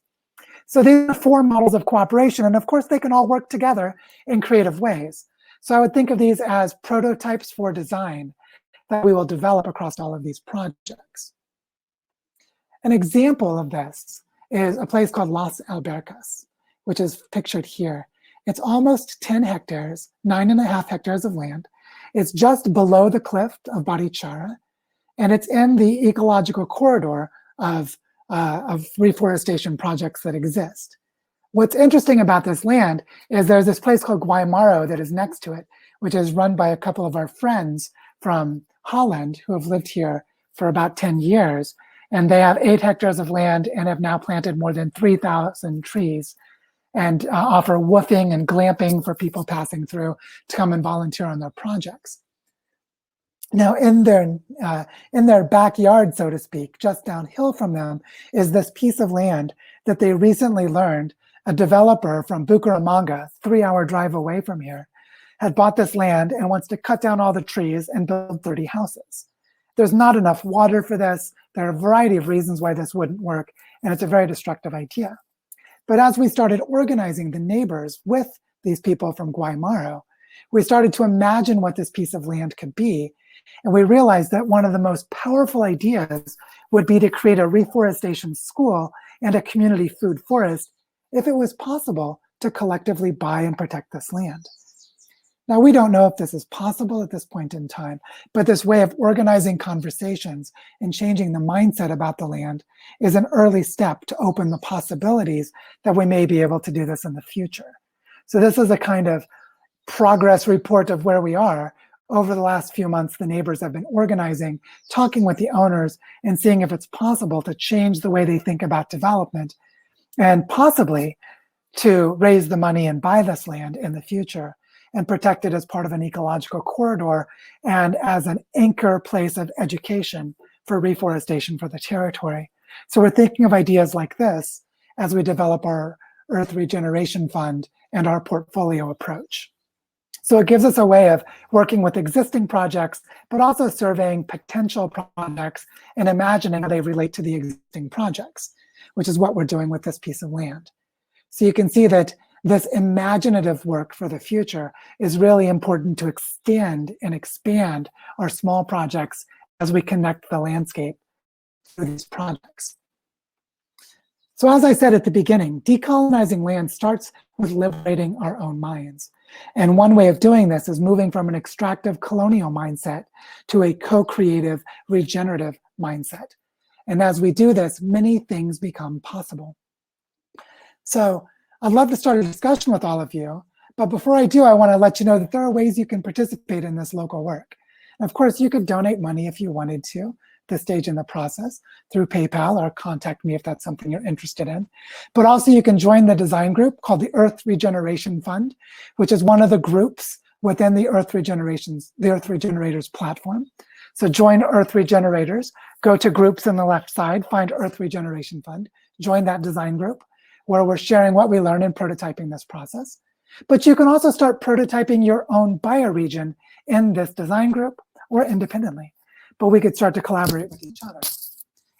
So these are 4 models of cooperation, and of course they can all work together in creative ways. So I would think of these as prototypes for design that we will develop across all of these projects. An example of this is a place called Las Albercas, which is pictured here. It's almost 10 hectares, 9.5 hectares of land. It's just below the cliff of Barichara, and it's in the ecological corridor of reforestation projects that exist. What's interesting about this land is there's this place called Guaymaro that is next to it, which is run by a couple of our friends from Holland who have lived here for about 10 years. And they have 8 hectares of land and have now planted more than 3,000 trees and offer woofing and glamping for people passing through to come and volunteer on their projects. Now, in their backyard, so to speak, just downhill from them, is this piece of land that they recently learned a developer from Bucaramanga, 3-hour drive away from here, had bought this land and wants to cut down all the trees and build 30 houses. There's not enough water for this. There are a variety of reasons why this wouldn't work, and it's a very destructive idea. But as we started organizing the neighbors with these people from Guaymaro, we started to imagine what this piece of land could be. And we realized that one of the most powerful ideas would be to create a reforestation school and a community food forest if it was possible to collectively buy and protect this land. Now, we don't know if this is possible at this point in time, but this way of organizing conversations and changing the mindset about the land is an early step to open the possibilities that we may be able to do this in the future. So this is a kind of progress report of where we are. Over the last few months, the neighbors have been organizing, talking with the owners, and seeing if it's possible to change the way they think about development, and possibly to raise the money and buy this land in the future and protect it as part of an ecological corridor and as an anchor place of education for reforestation for the territory. So we're thinking of ideas like this as we develop our Earth Regeneration Fund and our portfolio approach. So it gives us a way of working with existing projects, but also surveying potential projects and imagining how they relate to the existing projects, which is what we're doing with this piece of land. So you can see that this imaginative work for the future is really important to extend and expand our small projects as we connect the landscape to these projects. So as I said at the beginning, decolonizing land starts with liberating our own minds. And one way of doing this is moving from an extractive colonial mindset to a co-creative, regenerative mindset. And as we do this, many things become possible. So I'd love to start a discussion with all of you, but before I do, I want to let you know that there are ways you can participate in this local work. And of course, you could donate money if you wanted to, at this stage in the process, through PayPal, or contact me if that's something you're interested in. But also you can join the design group called the Earth Regeneration Fund, which is one of the groups within the Earth Regenerators platform. So join Earth Regenerators, go to groups on the left side, find Earth Regeneration Fund, join that design group, where we're sharing what we learn in prototyping this process. But you can also start prototyping your own bioregion in this design group or independently. But we could start to collaborate with each other.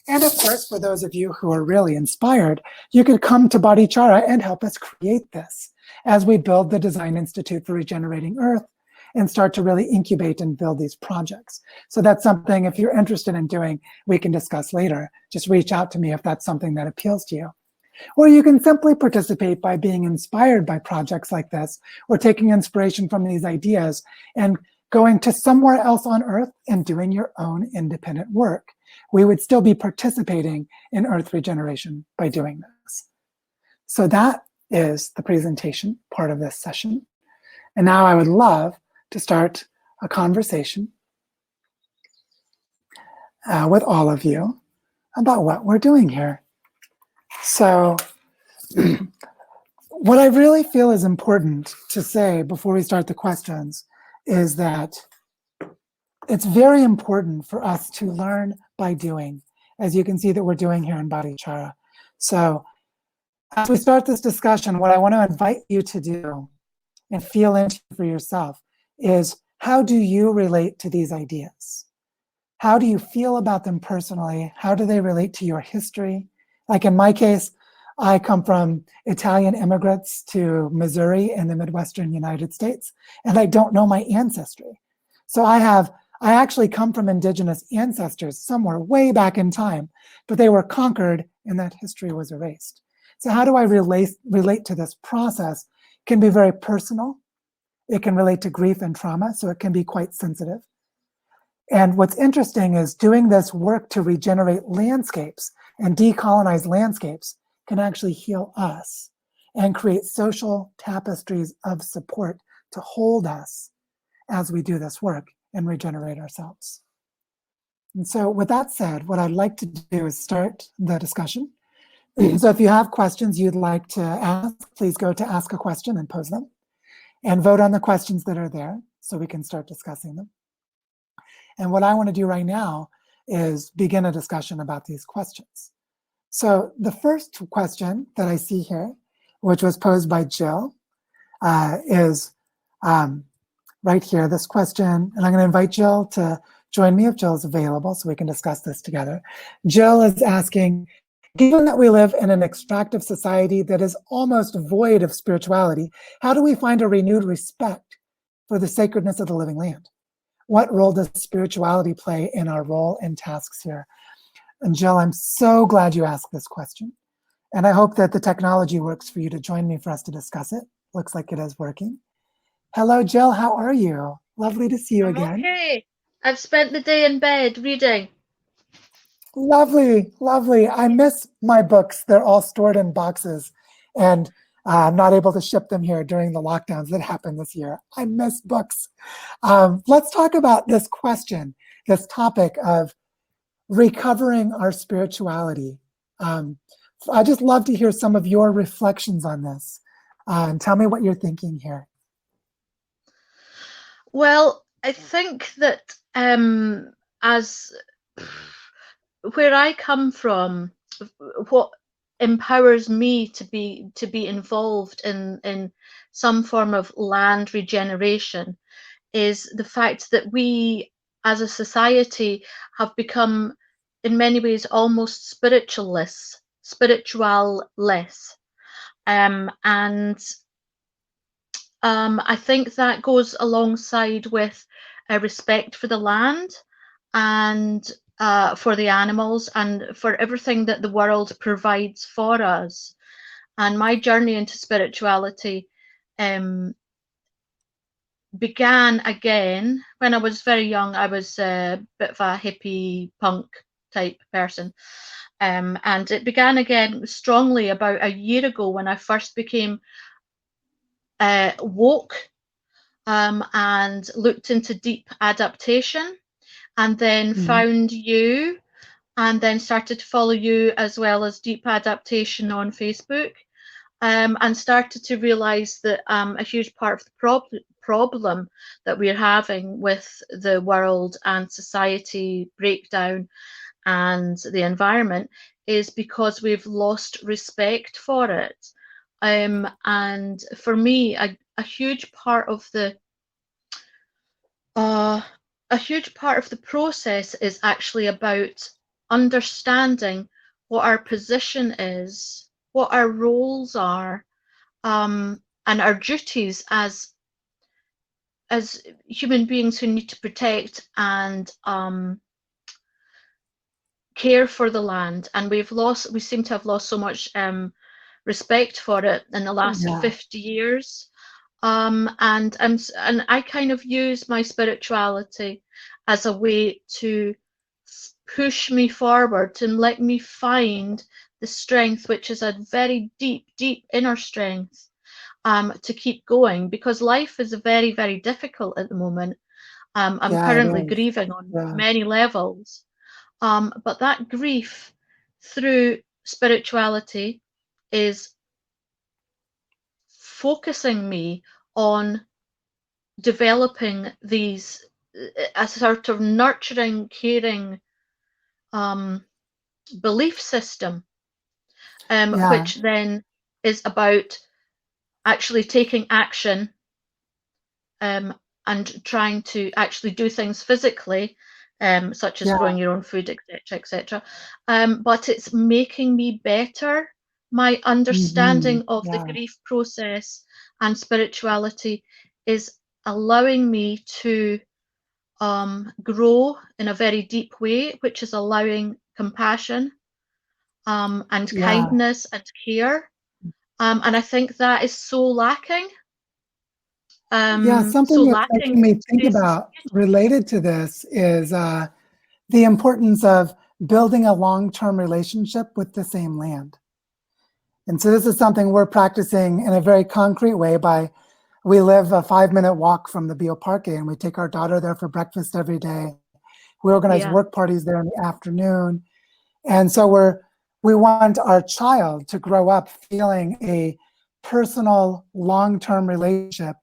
And of course, for those of you who are really inspired, you could come to Barichara and help us create this as we build the Design Institute for Regenerating Earth and start to really incubate and build these projects. So that's something, if you're interested in doing, we can discuss later. Just reach out to me if that's something that appeals to you. Or you can simply participate by being inspired by projects like this, or taking inspiration from these ideas and going to somewhere else on Earth and doing your own independent work. We would still be participating in Earth regeneration by doing this. So that is the presentation part of this session. And now I would love to start a conversation with all of you about what we're doing here. So what I really feel is important to say before we start the questions is that it's very important for us to learn by doing, as you can see that we're doing here in Bodhichara. So as we start this discussion, what I want to invite you to do and feel into for yourself is, how do you relate to these ideas? How do you feel about them personally? How do they relate to your history? Like in my case, I come from Italian immigrants to Missouri in the Midwestern United States, and I don't know my ancestry. So I actually come from indigenous ancestors somewhere way back in time, but they were conquered and that history was erased. So how do I relate to this process? It can be very personal. It can relate to grief and trauma, so it can be quite sensitive. And what's interesting is doing this work to regenerate landscapes and decolonize landscapes can actually heal us and create social tapestries of support to hold us as we do this work and regenerate ourselves. And so with that said, what I'd like to do is start the discussion. So if you have questions you'd like to ask, please go to ask a question and pose them, and vote on the questions that are there so we can start discussing them. And what I want to do right now is begin a discussion about these questions. So the first question that I see here, which was posed by Jill, is right here, this question, and I'm going to invite Jill to join me if Jill is available so we can discuss this together. Jill is asking, given that we live in an extractive society that is almost void of spirituality, how do we find a renewed respect for the sacredness of the living land? What role does spirituality play in our role and tasks here? And Jill, I'm so glad you asked this question. And I hope that the technology works for you to join me for us to discuss it. Looks like it is working. Hello, Jill, how are you? Lovely to see you again. Okay. I've spent the day in bed reading. Lovely, lovely. I miss my books. They're all stored in boxes, and I'm not able to ship them here during the lockdowns that happened this year. I miss books. Let's talk about this question, this topic of recovering our spirituality. I just love to hear some of your reflections on this. And tell me what you're thinking here. Well, I think that as where I come from, what empowers me to be involved in some form of land regeneration is the fact that we as a society have become in many ways almost spiritualless. And I think that goes alongside with a respect for the land and for the animals and for everything that the world provides for us. And my journey into spirituality began again when I was very young. I was a bit of a hippie punk type person. And it began again strongly about a year ago when I first became woke and looked into deep adaptation, and then found you, and then started to follow you as well as deep adaptation on Facebook, and started to realize that a huge part of the problem that we're having with the world and society breakdown and the environment is because we've lost respect for it. And for me, a huge part of the process is actually about understanding what our position is, what our roles are, and our duties as human beings who need to protect and care for the land. And we seem to have lost so much respect for it in the last 50 years. And I kind of use my spirituality as a way to push me forward and let me find the strength, which is a very deep, deep inner strength, to keep going, because life is very, very difficult at the moment. I'm Yeah, it currently is. grieving on Yeah. many levels. But that grief through spirituality is focusing me on developing these, a sort of nurturing, caring belief system, Yeah. which then is about actually taking action, um, and trying to actually do things physically, such as Yeah. growing your own food, etc., etc. But it's making me better. My understanding of the Yeah. grief process and spirituality is allowing me to grow in a very deep way, which is allowing compassion, and Yeah. kindness and care. And I think that is so lacking. Yeah. So Something that's lacking making in me think today's about society. related to this is the importance of building a long-term relationship with the same land. And so this is something we're practicing in a very concrete way by, we live a 5-minute walk from the Bioparque, and we take our daughter there for breakfast every day. We organize Yeah. work parties there in the afternoon. And so we want our child to grow up feeling a personal, long-term relationship.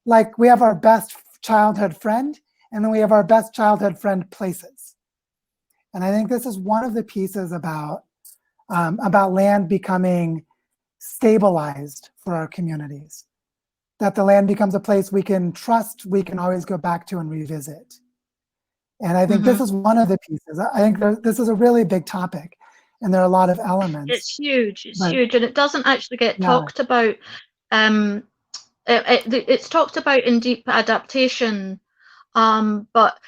Like we have our best childhood friend, and then we have our best childhood friend places. And I think this is one of the pieces about land becoming stabilized for our communities. That the land becomes a place we can trust, we can always go back to and revisit. And I think this Hmm. is one of the pieces. I think this is a really big topic, and there are a lot of elements. It's huge. It's But huge, and it doesn't actually get yeah, talked about. Um, it's talked about in deep adaptation, but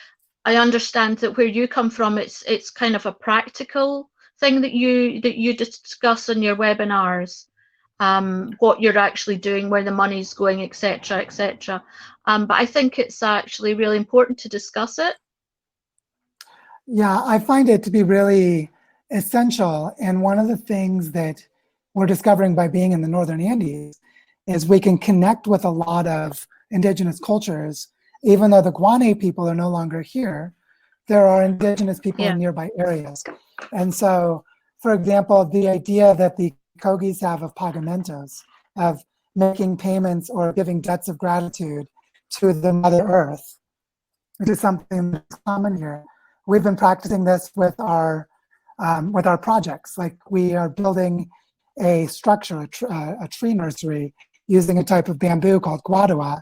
I understand that where you come from, it's kind of a practical thing that you discuss in your webinars, what you're actually doing, where the money's going, etc., etc. But I think it's actually really important to discuss it. yeah, I find it to be really essential. And one of the things that we're discovering by being in the Northern Andes is we can connect with a lot of indigenous cultures. Even though the Guane people are no longer here, there are indigenous people Yeah. in nearby areas. And so, for example, the idea that the Kogis have of pagamentos, of making payments or giving debts of gratitude to the Mother Earth, which is something that's common here. We've been practicing this with our projects. Like we are building a structure, a tree nursery, using a type of bamboo called guadua.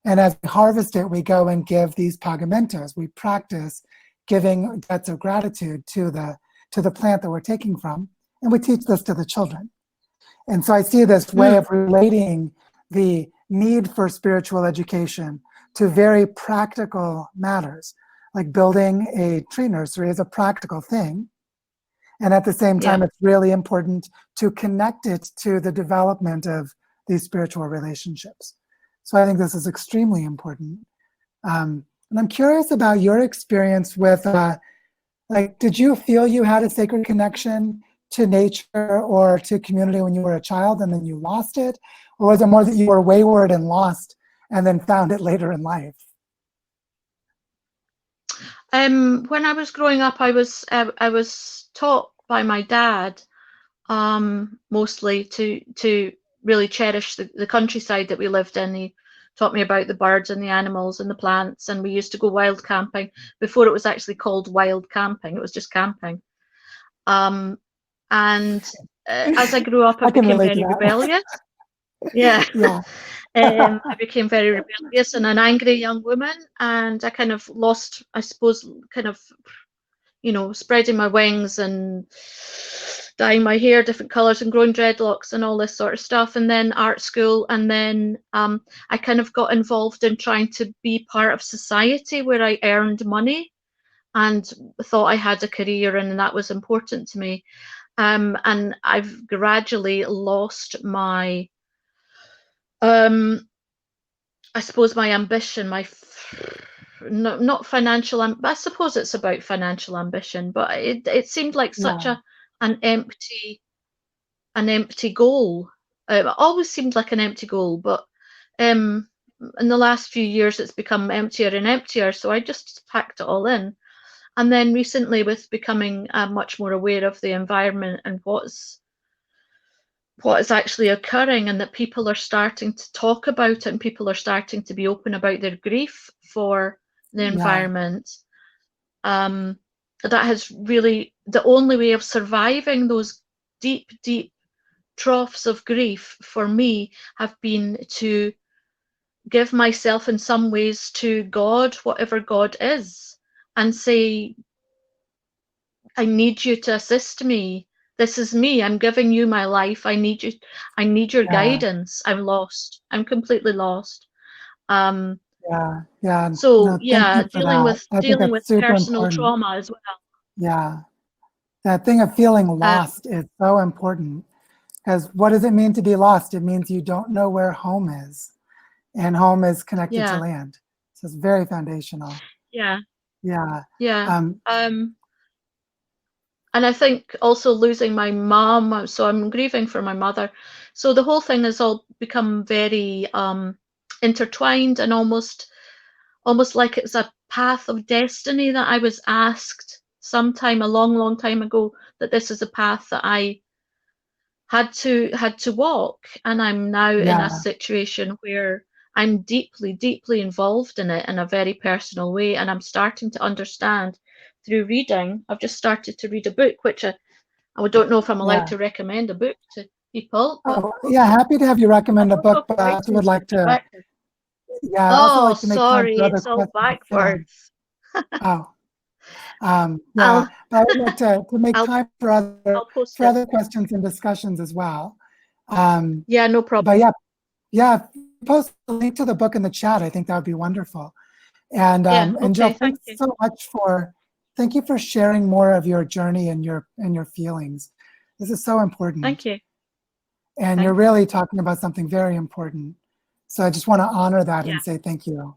And as we harvest it, we go and give these pagamentos. We practice giving debts of gratitude to the plant that we're taking from, and we teach this to the children. And so I see this way Mm, of relating the need for spiritual education to very practical matters. Like building a tree nursery is a practical thing. And at the same yeah. time, it's really important to connect it to the development of these spiritual relationships. So I think this is extremely important. And I'm curious about your experience with, like, did you feel you had a sacred connection to nature or to community when you were a child and then you lost it? Or was it more that you were wayward and lost and then found it later in life? When I was growing up, I was taught by my dad, mostly to really cherish the countryside that we lived in. He taught me about the birds and the animals and the plants, and we used to go wild camping before it was actually called wild camping. It was just camping. Um, and as I grew up, I I can became relate to very that. rebellious. Yeah. Yeah. I became very rebellious and an angry young woman, and I kind of lost, I suppose, kind of, spreading my wings and dyeing my hair different colors and growing dreadlocks and all this sort of stuff. And then art school, and then I kind of got involved in trying to be part of society where I earned money and thought I had a career, and that was important to me. And I've gradually lost my I suppose my ambition, not financial, I suppose it's about financial ambition, but it seemed like such Yeah, an empty goal. It always seemed like an empty goal, but um, in the last few years it's become emptier and emptier. So I just packed it all in. And then recently, with becoming much more aware of the environment and what is actually occurring, and that people are starting to talk about it, and people are starting to be open about their grief for the yeah, environment, um, that has really, the only way of surviving those deep, deep troughs of grief for me have been to give myself in some ways to God, whatever God is, and say, I need you to assist me. This is me. I'm giving you my life. I need you. I need your yeah, guidance. I'm lost. I'm completely lost. Um, yeah, yeah. so No, thank yeah, you for that. I think dealing with that's super personal important. trauma as well. Yeah, that thing of feeling Um, lost is so important. Because what does it mean to be lost? It means you don't know where home is, and home is connected to yeah, land. So it's very foundational. yeah, Yeah. yeah. Um, And I think also losing my mom, so I'm grieving for my mother. So the whole thing has all become very intertwined, and almost like it's a path of destiny, that I was asked sometime a long, long time ago, that this is a path that I had to walk, and I'm now in a yeah, situation where I'm deeply, deeply involved in it in a very personal way, and I'm starting to understand through reading. I've just started to read a book, which I don't know if I'm allowed yeah. to recommend a book to people, but Oh, yeah, happy to have you I recommend a don't know book, if but the I also would writing's like to, backwards. yeah, I'd also Oh, like to make time sorry, for other it's all questions. Yeah. backwards. Oh, yeah, I'll but I would like to make I'll time I'll post it. for other questions and discussions as well. Um, Yeah, no but problem. yeah, yeah, if you post a link to the book in the chat. I think that would be wonderful. Yeah, And Jill, okay, thank thanks you. so much thank you for sharing more of your journey and your feelings. This is so Thank important. you. And you're Thank you. really talking about something very important. So I just want to honor that Yeah. and say thank you.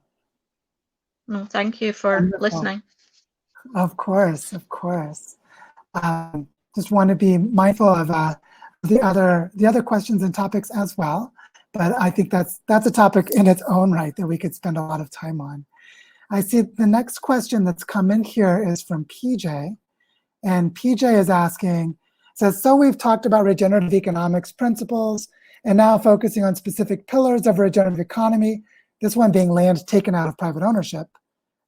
No, thank you for Wonderful. listening. Of course, of course. Just want to be mindful of the other questions and topics as well. But I think that's a topic in its own right that we could spend a lot of time on. I see the next question that's come in here is from PJ. And PJ is asking, says, so we've talked about regenerative economics principles and now focusing on specific pillars of regenerative economy, this one being land taken out of private ownership,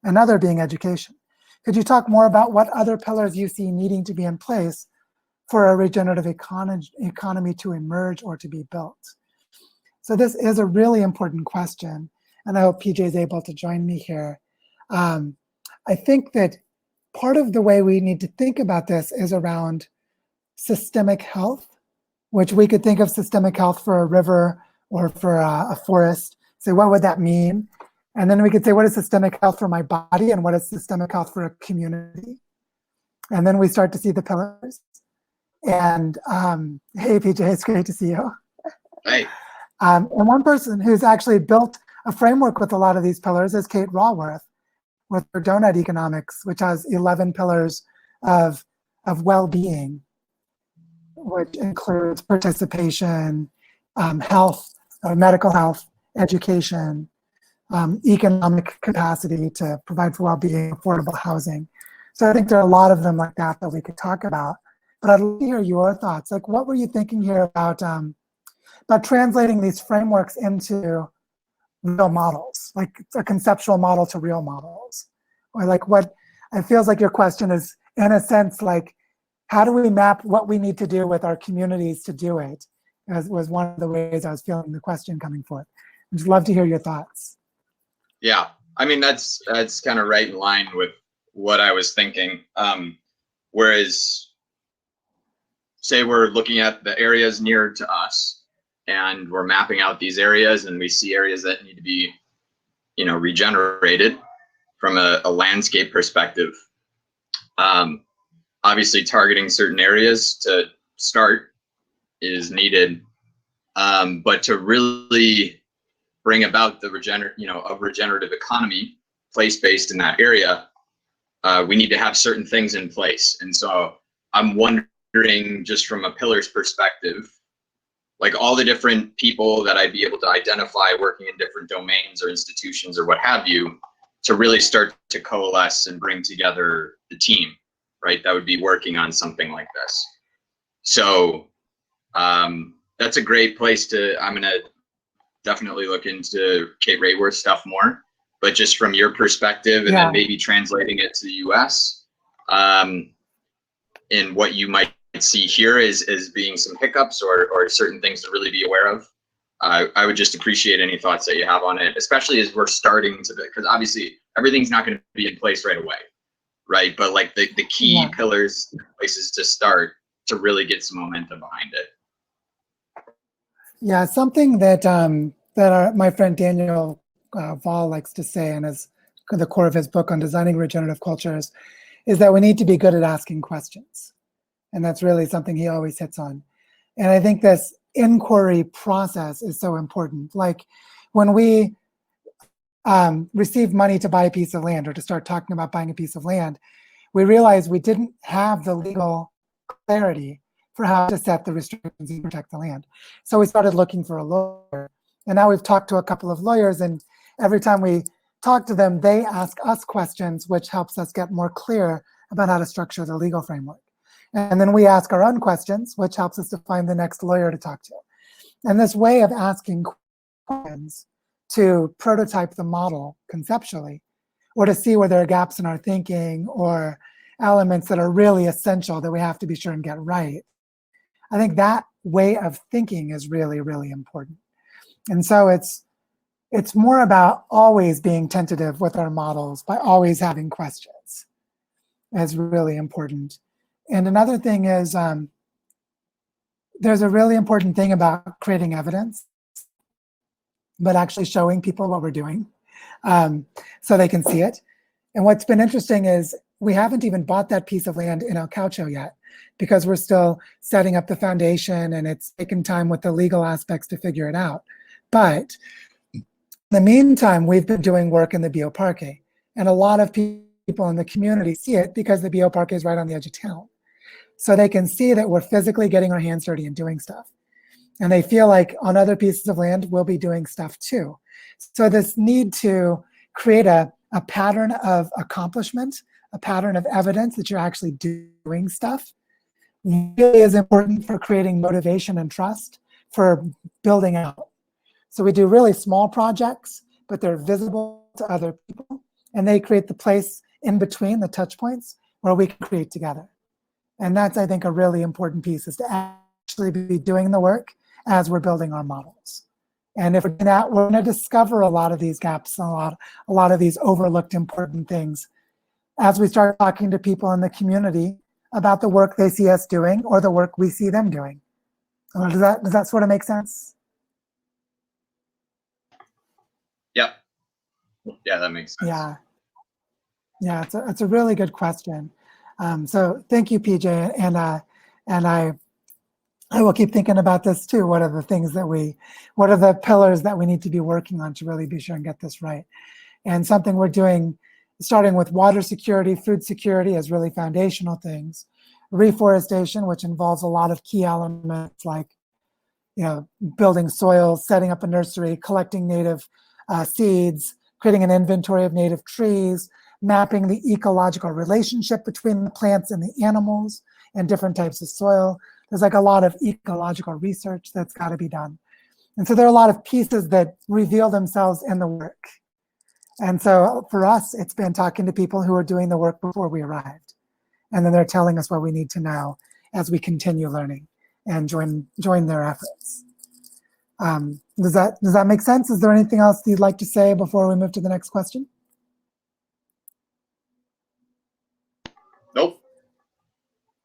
another being education. Could you talk more about what other pillars you see needing to be in place for a regenerative economy to emerge or to be built? So this is a really important question, and I hope PJ is able to join me here. I think that part of the way we need to think about this is around systemic health, which we could think of systemic health for a river or for a forest. So what would that mean? And then we could say, what is systemic health for my body and what is systemic health for a community? And then we start to see the pillars. And hey, PJ, it's great to see you. Hey. And one person who's actually built a framework with a lot of these pillars is Kate Raworth with her donut economics, which has 11 pillars of well-being, which includes participation, health, medical health, education, economic capacity to provide for well-being, affordable housing. So I think there are a lot of them like that that we could talk about. But I'd love to hear your thoughts. Like, what were you thinking here about translating these frameworks into real models, like a conceptual model to real models? Or like what, it feels like your question is, in a sense, like, how do we map what we need to do with our communities to do it? As was one of the ways I was feeling the question coming forth. I'd just love to hear your thoughts. Yeah, I mean, that's kind of right in line with what I was thinking. Whereas, say we're looking at the areas near to us and we're mapping out these areas and we see areas that need to be, regenerated from a landscape perspective. Obviously targeting certain areas to start is needed. But to really bring about the regenerative economy, place-based in that area, we need to have certain things in place. And so I'm wondering, just from a pillars perspective, like all the different people that I'd be able to identify working in different domains or institutions or what have you, to really start to coalesce and bring together the team, right? That would be working on something like this. So that's a great place to, I'm gonna definitely look into Kate Rayworth's stuff more, but just from your perspective, and then maybe translating it to the US, and what you might see here is being some hiccups or certain things to really be aware of. I would just appreciate any thoughts that you have on it, especially as we're starting to, because obviously everything's not going to be in place right away, right? But like the key pillars, places to start to really get some momentum behind it. Yeah, something that my friend Daniel Vall likes to say, and is the core of his book on designing regenerative cultures, is that we need to be good at asking questions. And that's really something he always hits on. And I think this inquiry process is so important. Like when we receive money to buy a piece of land or to start talking about buying a piece of land, we realized we didn't have the legal clarity for how to set the restrictions and protect the land. So we started looking for a lawyer. And now we've talked to a couple of lawyers, and every time we talk to them, they ask us questions, which helps us get more clear about how to structure the legal framework. And then we ask our own questions, which helps us to find the next lawyer to talk to. And this way of asking questions to prototype the model conceptually, or to see where there are gaps in our thinking or elements that are really essential that we have to be sure and get right, I think that way of thinking is really, really important. And so it's more about always being tentative with our models by always having questions is really important. And another thing is there's a really important thing about creating evidence, but actually showing people what we're doing so they can see it. And what's been interesting is we haven't even bought that piece of land in El Caucho yet, because we're still setting up the foundation and it's taken time with the legal aspects to figure it out. But in the meantime, we've been doing work in the Bioparque, and a lot of people in the community see it because the Bioparque is right on the edge of town. So they can see that we're physically getting our hands dirty and doing stuff. And they feel like on other pieces of land, we'll be doing stuff too. So this need to create a pattern of accomplishment, a pattern of evidence that you're actually doing stuff, really is important for creating motivation and trust for building out. So we do really small projects, but they're visible to other people, and they create the place in between, the touch points, where we can create together. And that's, I think, a really important piece, is to actually be doing the work as we're building our models. And if we're doing that, we're going to discover a lot of these gaps, a lot of these overlooked important things as we start talking to people in the community about the work they see us doing or the work we see them doing. Does that sort of make sense? Yep. Yeah, that makes sense. Yeah, it's a really good question. So thank you, PJ, and I will keep thinking about this too. What are the pillars that we need to be working on to really be sure and get this right? And something we're doing, starting with water security, food security as really foundational things. Reforestation, which involves a lot of key elements like, building soil, setting up a nursery, collecting native seeds, creating an inventory of native trees, mapping the ecological relationship between the plants and the animals and different types of soil. There's like a lot of ecological research that's got to be done. And so there are a lot of pieces that reveal themselves in the work. And so for us, it's been talking to people who are doing the work before we arrived. And then they're telling us what we need to know as we continue learning and join their efforts. Does that make sense? Is there anything else you'd like to say before we move to the next question? Nope.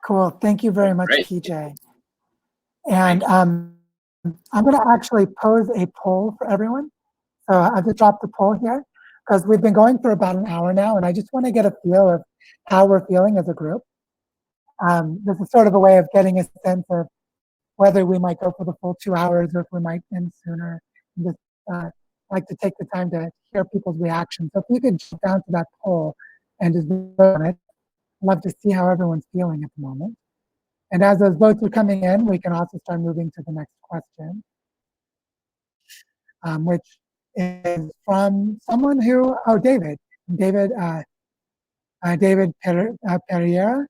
Cool. Thank you very much, Great. PJ. And I'm going to actually pose a poll for everyone. So I've just dropped the poll here because we've been going for about an hour now, and I just want to get a feel of how we're feeling as a group. This is sort of a way of getting a sense of whether we might go for the full 2 hours or if we might end sooner. Just like to take the time to hear people's reactions. So if you could jump down to that poll and just vote on it, I'd love to see how everyone's feeling at the moment. And as those votes are coming in, we can also start moving to the next question, which is from someone who, David. David Pereira.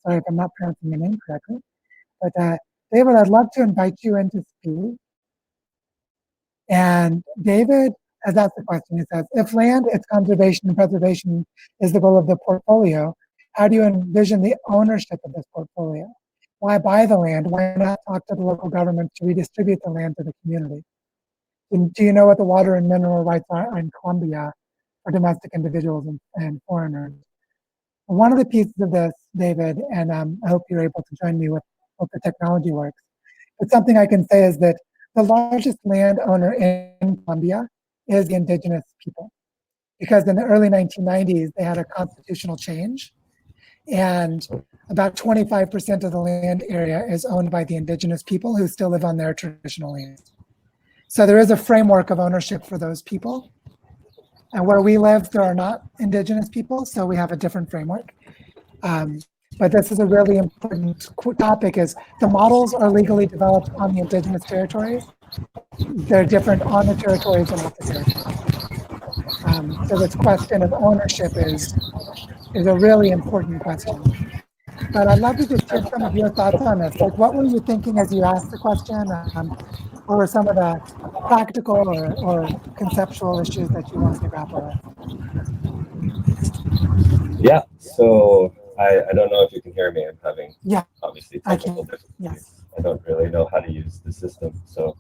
Sorry if I'm not pronouncing your name correctly. But David, I'd love to invite you in to speak. And David has asked the question. He says, if land, its conservation and preservation is the goal of the portfolio, how do you envision the ownership of this portfolio? Why buy the land? Why not talk to the local government to redistribute the land to the community? And do you know what the water and mineral rights are in Colombia for domestic individuals and foreigners? One of the pieces of this, David, and I hope you're able to join me with hope the technology works, but something I can say is that the largest landowner in Colombia is the indigenous people. Because in the early 1990s, they had a constitutional change, and about 25% of the land area is owned by the indigenous people who still live on their traditional land. So there is a framework of ownership for those people. And where we live, there are not indigenous people, so we have a different framework. But this is a really important topic, is the models are legally developed on the indigenous territories. They're different on the territories and off the territories. So this question of ownership is a really important question. But I'd love to just hear some of your thoughts on this. Like, what were you thinking as you asked the question? What were some of the practical or conceptual issues that you wanted to grapple with? Yeah, so I don't know if you can hear me. I'm having obviously technical difficulties. Yes. I don't really know how to use the system. So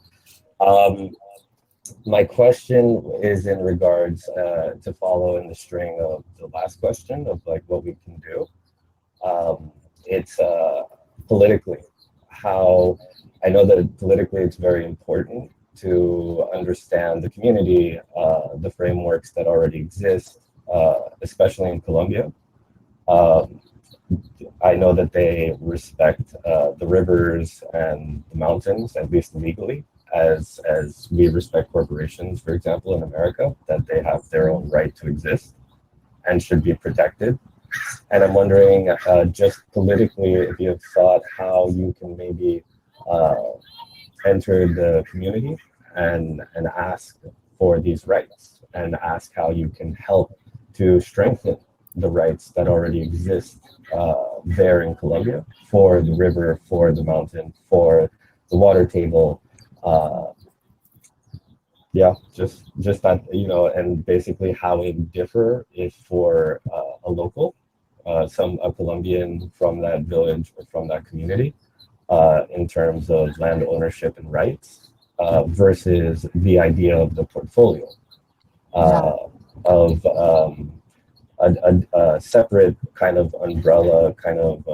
my question is in regards to follow in the string of the last question of like what we can do. It's politically, how I know that politically it's very important to understand the community, the frameworks that already exist, especially in Colombia. I know that they respect the rivers and the mountains, at least legally, as we respect corporations, for example, in America, that they have their own right to exist and should be protected. And I'm wondering, just politically, if you have thought how you can maybe enter the community and ask for these rights, and ask how you can help to strengthen the rights that already exist there in Colombia for the river, for the mountain, for the water table. Yeah, just that, you know, and basically how it differ if for a local, a Colombian from that village or from that community, in terms of land ownership and rights, versus the idea of the portfolio, of a separate kind of umbrella, kind of,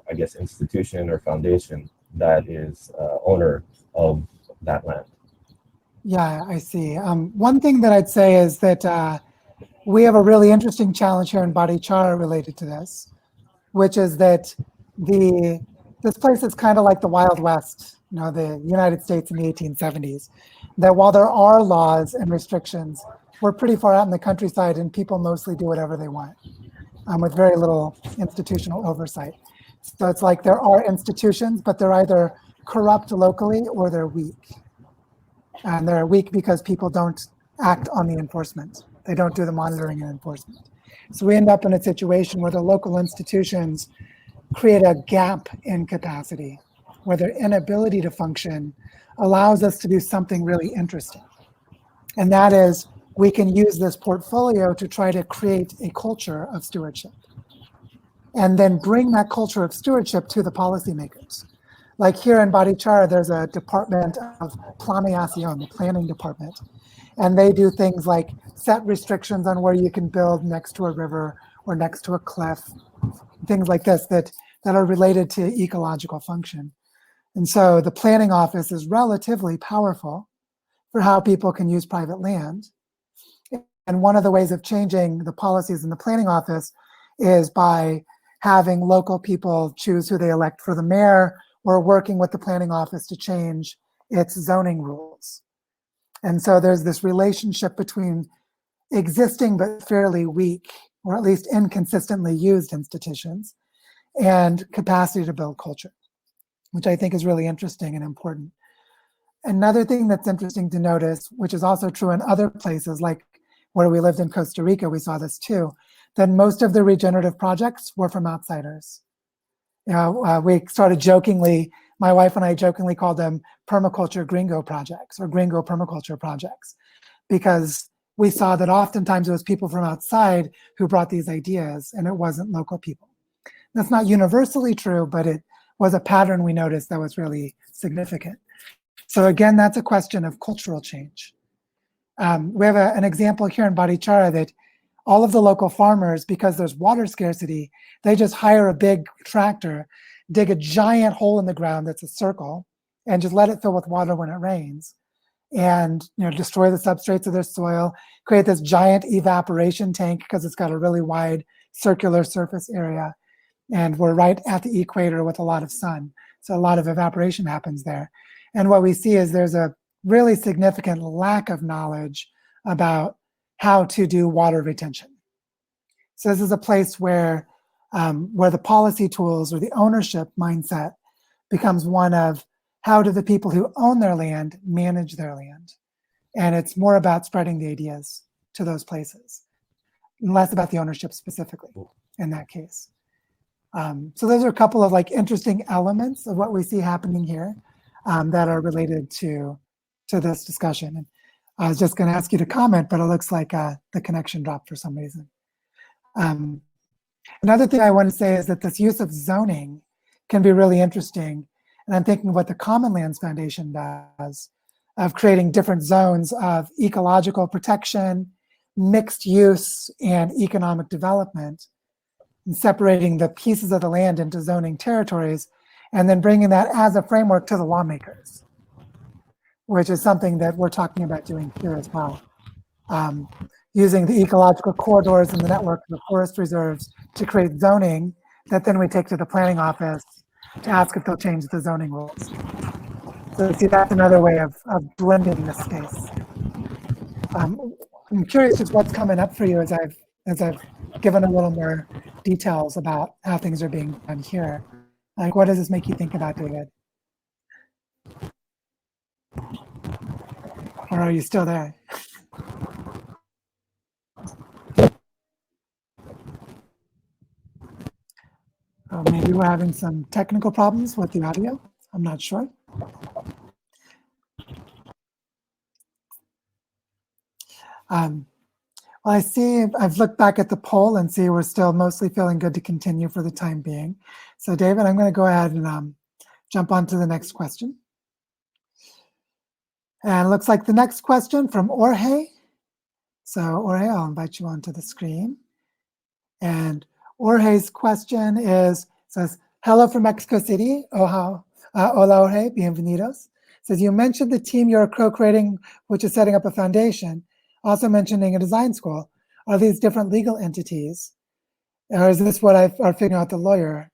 I guess, institution or foundation that is owner of that land. Yeah, I see. One thing that I'd say is that we have a really interesting challenge here in Barichara related to this, which is that this place is kind of like the Wild West, you know, the United States in the 1870s, that while there are laws and restrictions, we're pretty far out in the countryside and people mostly do whatever they want, with very little institutional oversight. So it's like there are institutions, but they're either corrupt locally or they're weak. And they're weak because people don't act on the enforcement. They don't do the monitoring and enforcement. So we end up in a situation where the local institutions create a gap in capacity, where their inability to function allows us to do something really interesting. And that is, we can use this portfolio to try to create a culture of stewardship, and then bring that culture of stewardship to the policymakers. Like here in Barichara, there's a department of Planeación, the planning department. And they do things like set restrictions on where you can build next to a river or next to a cliff, things like this that are related to ecological function. And so the planning office is relatively powerful for how people can use private land. And one of the ways of changing the policies in the planning office is by having local people choose who they elect for the mayor, or working with the planning office to change its zoning rules. And so there's this relationship between existing but fairly weak, or at least inconsistently used institutions, and capacity to build culture, which I think is really interesting and important. Another thing that's interesting to notice, which is also true in other places, like where we lived in Costa Rica, we saw this too, that most of the regenerative projects were from outsiders. You know, we started jokingly, my wife and I jokingly called them permaculture gringo projects or gringo permaculture projects, because we saw that oftentimes it was people from outside who brought these ideas and it wasn't local people. That's not universally true, but it was a pattern we noticed that was really significant. So again, that's a question of cultural change. We have an example here in Barichara that all of the local farmers, because there's water scarcity, they just hire a big tractor, dig a giant hole in the ground that's a circle, and just let it fill with water when it rains, and destroy the substrates of their soil, create this giant evaporation tank because it's got a really wide circular surface area. And we're right at the equator with a lot of sun. So a lot of evaporation happens there. And what we see is there's a really significant lack of knowledge about how to do water retention. So this is a place where the policy tools or the ownership mindset becomes one of how do the people who own their land manage their land? And it's more about spreading the ideas to those places, and less about the ownership specifically in that case. So those are a couple of interesting elements of what we see happening here that are related to this discussion. And I was just going to ask you to comment, but it looks like the connection dropped for some reason. Another thing I want to say is that this use of zoning can be really interesting. And I'm thinking what the Common Lands Foundation does of creating different zones of ecological protection, mixed use, and economic development, and separating the pieces of the land into zoning territories, and then bringing that as a framework to the lawmakers, which is something that we're talking about doing here as well. Using the ecological corridors and the network of the forest reserves to create zoning that then we take to the planning office to ask if they'll change the zoning rules. So see, that's another way of blending the space. I'm curious just what's coming up for you as I've given a little more details about how things are being done here. Like, what does this make you think about, David? Or are you still there? Oh, maybe we're having some technical problems with the audio. I'm not sure. Well, I see I've looked back at the poll and see we're still mostly feeling good to continue for the time being. So David, I'm going to go ahead and jump on to the next question. And it looks like the next question from Jorge. So Jorge, I'll invite you onto the screen. And Jorge's question says, hello from Mexico City. Hola Jorge, bienvenidos. Says, you mentioned the team you're co-creating, which is setting up a foundation, also mentioning a design school. Are these different legal entities? Or is this what are figuring out the lawyer?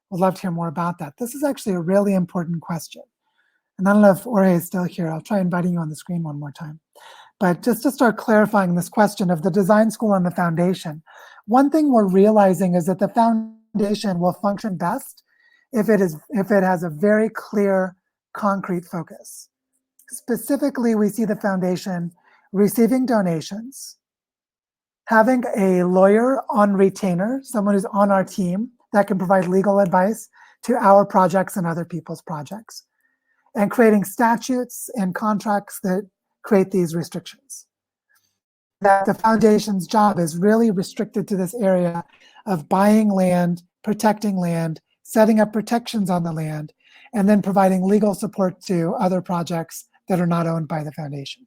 Would love to hear more about that. This is actually a really important question. And I don't know if Jorge is still here. I'll try inviting you on the screen one more time. But just to start clarifying this question of the design school and the foundation, one thing we're realizing is that the foundation will function best if it has a very clear, concrete focus. Specifically, we see the foundation receiving donations, having a lawyer on retainer, someone who's on our team that can provide legal advice to our projects and other people's projects, and creating statutes and contracts that create these restrictions. That the foundation's job is really restricted to this area of buying land, protecting land, setting up protections on the land, and then providing legal support to other projects that are not owned by the foundation.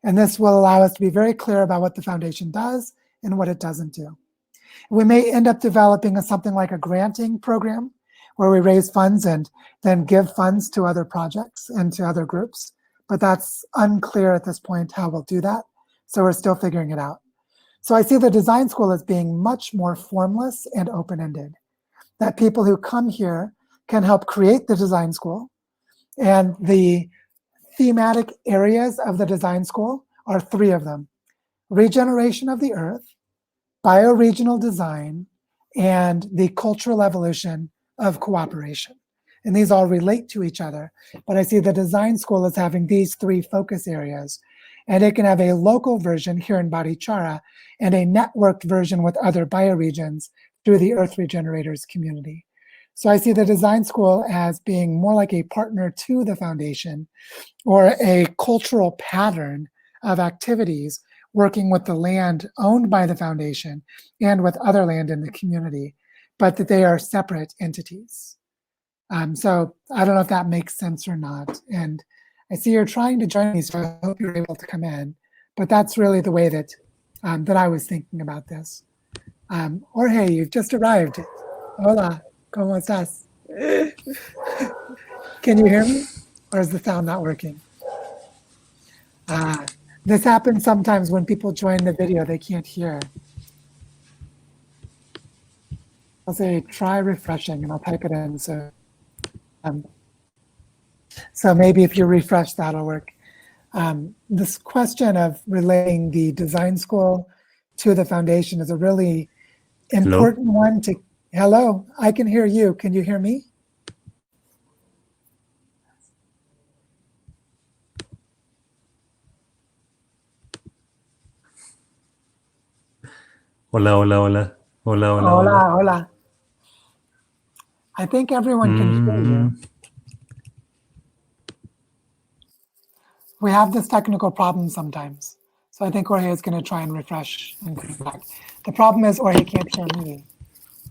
And this will allow us to be very clear about what the foundation does and what it doesn't do. We may end up developing something like a granting program where we raise funds and then give funds to other projects and to other groups, but that's unclear at this point how we'll do that. So we're still figuring it out. So I see the design school as being much more formless and open-ended, that people who come here can help create the design school, and the thematic areas of the design school are three of them: regeneration of the earth, bioregional design, and the cultural evolution of cooperation. And these all relate to each other. But I see the design school as having these three focus areas. And it can have a local version here in Barichara and a networked version with other bioregions through the Earth Regenerators community. So I see the design school as being more like a partner to the foundation, or a cultural pattern of activities working with the land owned by the foundation and with other land in the community, but that they are separate entities. So I don't know if that makes sense or not. And I see you're trying to join me, so I hope you're able to come in. But that's really the way that that I was thinking about this. Jorge, you've just arrived. Hola, ¿cómo estás? Can you hear me? Or is the sound not working? This happens sometimes when people join the video, they can't hear. I'll say try refreshing and I'll type it in. So maybe if you refresh, that'll work. This question of relating the design school to the foundation is a really important one to, hello, I can hear you. Can you hear me? Hola, hola, hola. Hola, hola, Hola, hola. hola. I think everyone can hear you. We have this technical problem sometimes. So I think Jorge is going to try and refresh and come back. The problem is Jorge can't hear me.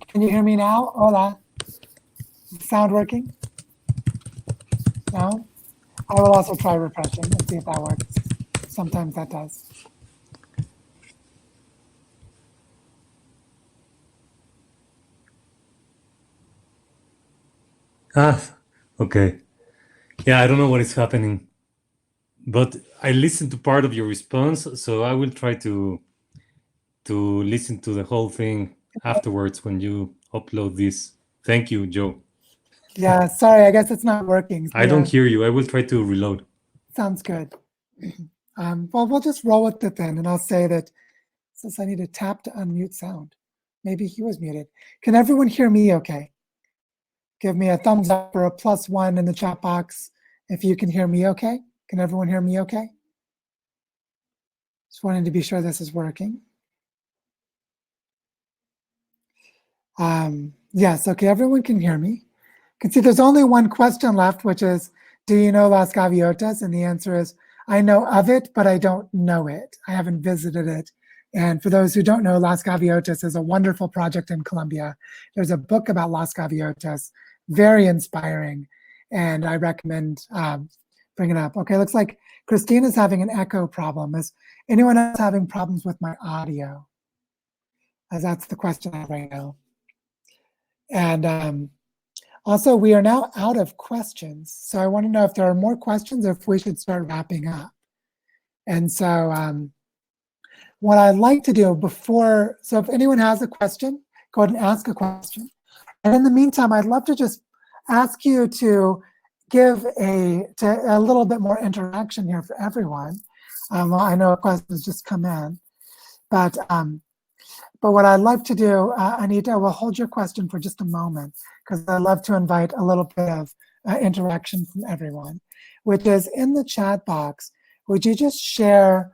Can you hear me now? Hola. Is the sound working? No? I will also try refreshing and see if that works. Sometimes that does. Okay. Yeah, I don't know what is happening, but I listened to part of your response, so I will try to listen to the whole thing afterwards when you upload this. Thank you, Joe. Yeah, sorry, I guess it's not working. I don't hear you. I will try to reload. Sounds good. Well, we'll just roll with it then, and I'll say that since I need to tap to unmute sound, maybe he was muted. Can everyone hear me okay? Give me a thumbs up or a +1 in the chat box if you can hear me okay. Can everyone hear me okay? Just wanted to be sure this is working. Yes, okay, everyone can hear me. You can see there's only one question left, which is, do you know Las Gaviotas? And the answer is, I know of it, but I don't know it. I haven't visited it. And for those who don't know, Las Gaviotas is a wonderful project in Colombia. There's a book about Las Gaviotas, very inspiring, and I recommend bringing it up. Okay, looks like Christina's having an echo problem. Is anyone else having problems with my audio? As that's the question right now. And also, we are now out of questions. So I want to know if there are more questions or if we should start wrapping up. And so what I'd like to do before, so if anyone has a question, go ahead and ask a question. And in the meantime, I'd love to just ask you to give a little bit more interaction here for everyone. Well, I know a question has just come in, but what I'd love to do, Anita, we'll hold your question for just a moment, because I'd love to invite a little bit of interaction from everyone, which is in the chat box. Would you just share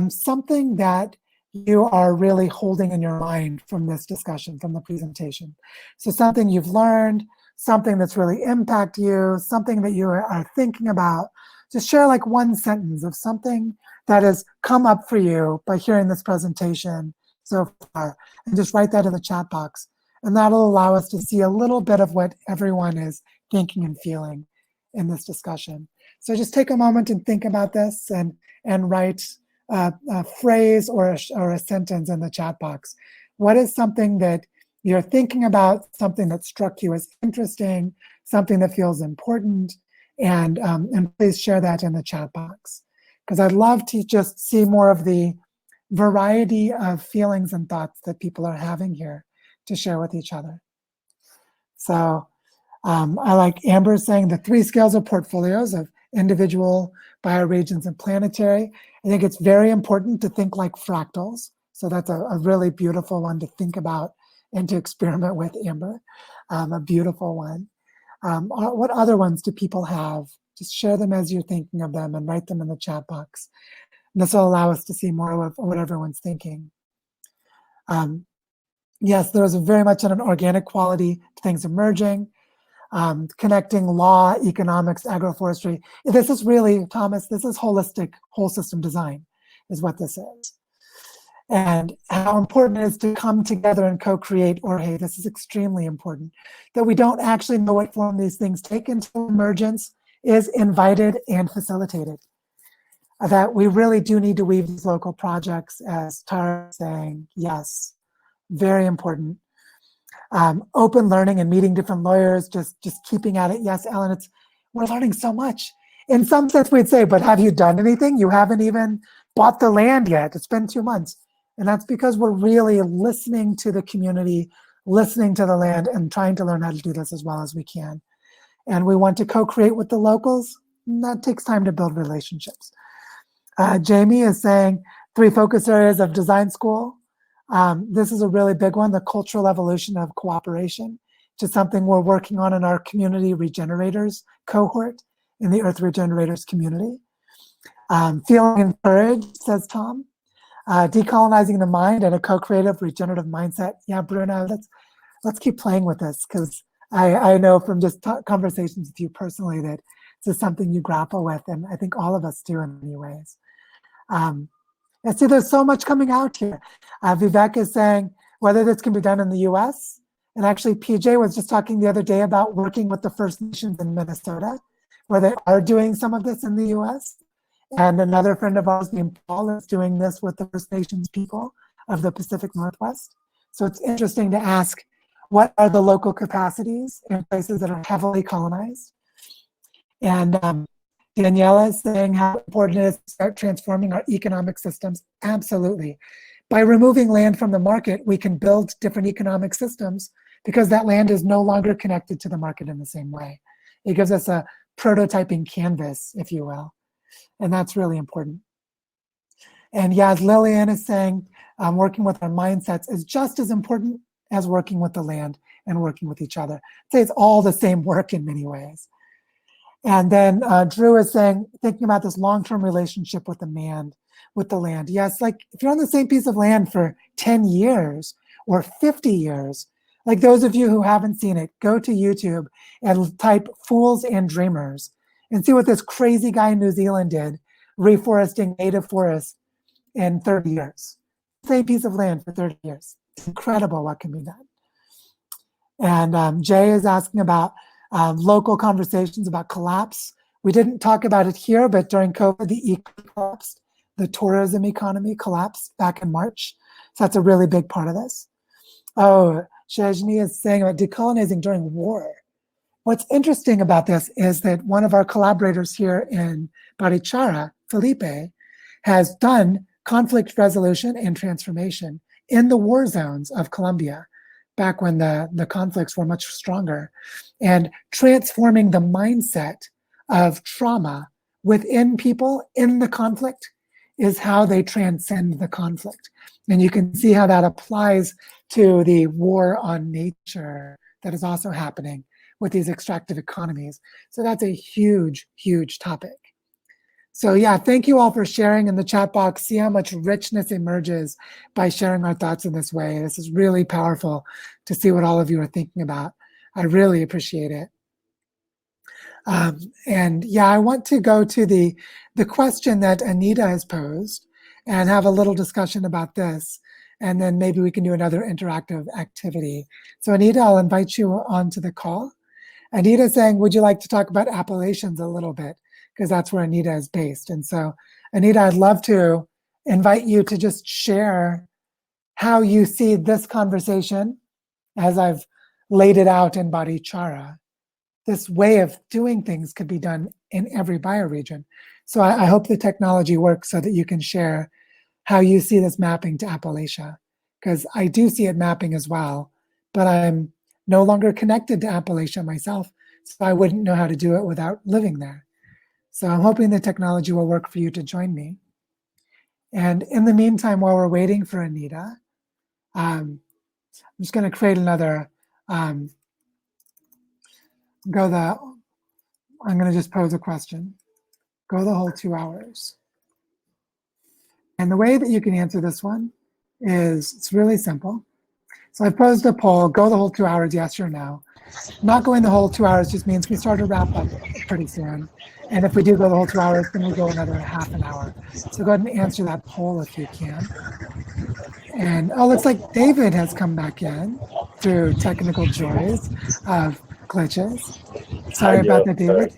something that you are really holding in your mind from this discussion, from the presentation? So something you've learned, something that's really impacted you, something that you are thinking about. Just share like one sentence of something that has come up for you by hearing this presentation so far, and just write that in the chat box. And that'll allow us to see a little bit of what everyone is thinking and feeling in this discussion. So just take a moment and think about this, and write a phrase or a sentence in the chat box. What is something that you're thinking about, something that struck you as interesting, something that feels important, and please share that in the chat box. Because I'd love to just see more of the variety of feelings and thoughts that people are having here to share with each other. So I like Amber saying the 3 scales of portfolios of individual, bioregions, and planetary. I think it's very important to think like fractals. So that's a really beautiful one to think about and to experiment with, Amber. A beautiful one. What other ones do people have? Just share them as you're thinking of them and write them in the chat box. And this will allow us to see more of what everyone's thinking. Yes, there is very much an organic quality to things emerging. Connecting law, economics, agroforestry. This is really, Thomas, this is holistic, whole system design is what this is. And how important it is to come together and co-create, or hey, this is extremely important, that we don't actually know what form these things take until emergence is invited and facilitated. That we really do need to weave these local projects, as Tara is saying, yes, very important. Open learning and meeting different lawyers, just keeping at it. Yes, Ellen, we're learning so much. In some sense, we'd say, but have you done anything? You haven't even bought the land yet. It's been 2 months. And that's because we're really listening to the community, listening to the land, and trying to learn how to do this as well as we can. And we want to co-create with the locals. And that takes time to build relationships. Jamie is saying 3 focus areas of design school. This is a really big one, the cultural evolution of cooperation, which is something we're working on in our community regenerators cohort in the Earth Regenerators community. Feeling encouraged, says Tom. Decolonizing the mind and a co-creative regenerative mindset. Yeah, Bruno, let's keep playing with this, because I know from just conversations with you personally that this is something you grapple with, and I think all of us do in many ways. I see there's so much coming out here. Vivek is saying whether this can be done in the US, and actually PJ was just talking the other day about working with the First Nations in Minnesota, where they are doing some of this in the US. And another friend of ours named Paul is doing this with the First Nations people of the Pacific Northwest. So it's interesting to ask, what are the local capacities in places that are heavily colonized? And Daniela is saying how important it is to start transforming our economic systems. Absolutely. By removing land from the market, we can build different economic systems because that land is no longer connected to the market in the same way. It gives us a prototyping canvas, if you will. And that's really important. And yeah, as Lillian is saying, working with our mindsets is just as important as working with the land and working with each other. I'd say it's all the same work in many ways. And then Drew is saying, thinking about this long-term relationship with the land. Yes, like if you're on the same piece of land for 10 years or 50 years, like those of you who haven't seen it, go to YouTube and type Fools and Dreamers and see what this crazy guy in New Zealand did, reforesting native forests in 30 years. Same piece of land for 30 years. It's incredible what can be done. And Jay is asking about local conversations about collapse. We didn't talk about it here, but during COVID, the economy collapsed. The tourism economy collapsed back in March. So that's a really big part of this. Oh, Shajni is saying about decolonizing during war. What's interesting about this is that one of our collaborators here in Barichara, Felipe, has done conflict resolution and transformation in the war zones of Colombia, back when the conflicts were much stronger, and transforming the mindset of trauma within people in the conflict is how they transcend the conflict. And you can see how that applies to the war on nature that is also happening with these extractive economies. So that's a huge, huge topic. So yeah, thank you all for sharing in the chat box. See how much richness emerges by sharing our thoughts in this way. This is really powerful to see what all of you are thinking about. I really appreciate it. And yeah, I want to go to the question that Anita has posed and have a little discussion about this. And then maybe we can do another interactive activity. So Anita, I'll invite you onto the call. Anita is saying, would you like to talk about Appalachians a little bit? Because that's where Anita is based. And so Anita, I'd love to invite you to just share how you see this conversation as I've laid it out in Barichara. This way of doing things could be done in every bioregion. So I hope the technology works so that you can share how you see this mapping to Appalachia, because I do see it mapping as well, but I'm no longer connected to Appalachia myself, so I wouldn't know how to do it without living there. So I'm hoping the technology will work for you to join me. And in the meantime, while we're waiting for Anita, I'm just going to create another, I'm going to just pose a question. Go the whole 2 hours. And the way that you can answer this one is, it's really simple. So I posed a poll, go the whole 2 hours, yes or no. Not going the whole 2 hours just means we start to wrap up pretty soon. And if we do go the whole 2 hours, then we go another half an hour. So go ahead and answer that poll if you can. And oh, looks like David has come back in through technical joys of glitches. Sorry about that, David.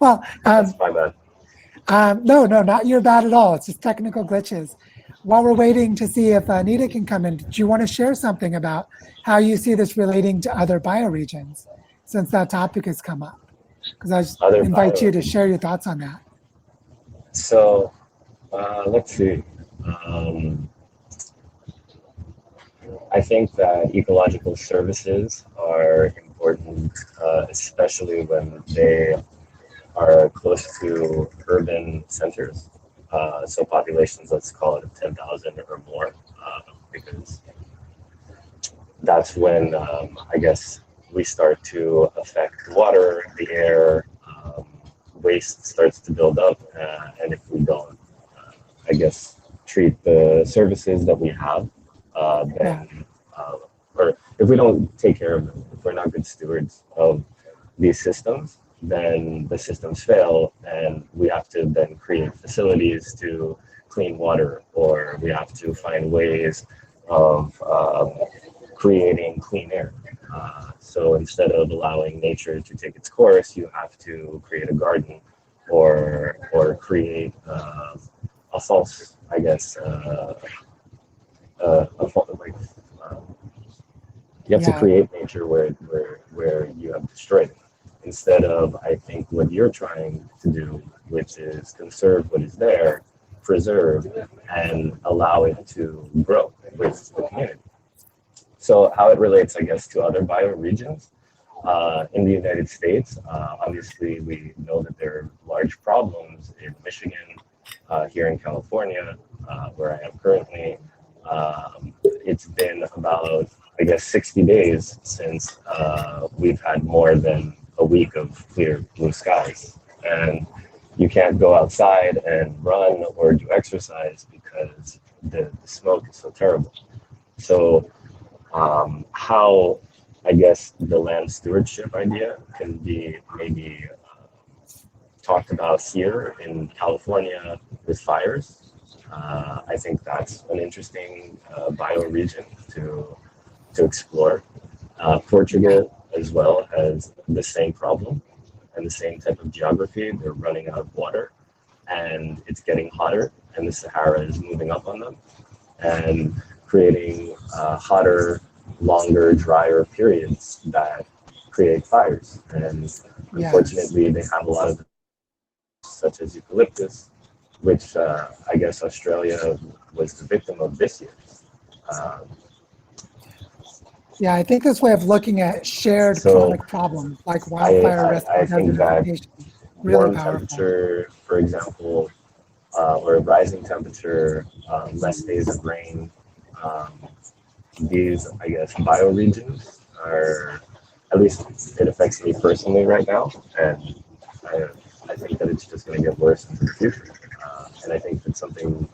Well, That's my bad. no, not your bad at all. It's just technical glitches. While we're waiting to see if Anita can come in, do you want to share something about how you see this relating to other bioregions, since that topic has come up? Because I just invite you to share your thoughts on that. So, let's see. I think that ecological services are important, especially when they are close to urban centers. So populations, let's call it 10,000 or more, because that's when I guess we start to affect water, the air, waste starts to build up, and if we don't, I guess, treat the services that we have, then, or if we don't take care of them, if we're not good stewards of these systems, then the systems fail, and we have to then create facilities to clean water, or we have to find ways of creating clean air. So instead of allowing nature to take its course, you have to create a garden, or create a false, I guess, you have to create nature where you have destroyed it. Instead of, I think, what you're trying to do, which is conserve what is there, preserve, and allow it to grow with the community. So how it relates, I guess, to other bioregions. In the United States, obviously, we know that there are large problems in Michigan, here in California, where I am currently. It's been about, I guess, 60 days since we've had more than a week of clear blue skies. And you can't go outside and run or do exercise because the smoke is so terrible. So how, I guess, the land stewardship idea can be maybe talked about here in California with fires. I think that's an interesting bioregion to explore. Portugal as well has the same problem and the same type of geography. They're running out of water, and it's getting hotter, and the Sahara is moving up on them and creating hotter, longer, drier periods that create fires. And unfortunately, they have a lot of, such as eucalyptus, which I guess Australia was the victim of this year. Yeah, I think this way of looking at shared chronic problems like wildfire risk and desertification, really warm powerful. temperature, for example, or rising temperature, less days of rain. These, I guess, bioregions are, at least it affects me personally right now, and I think that it's just going to get worse into the future. And I think that something,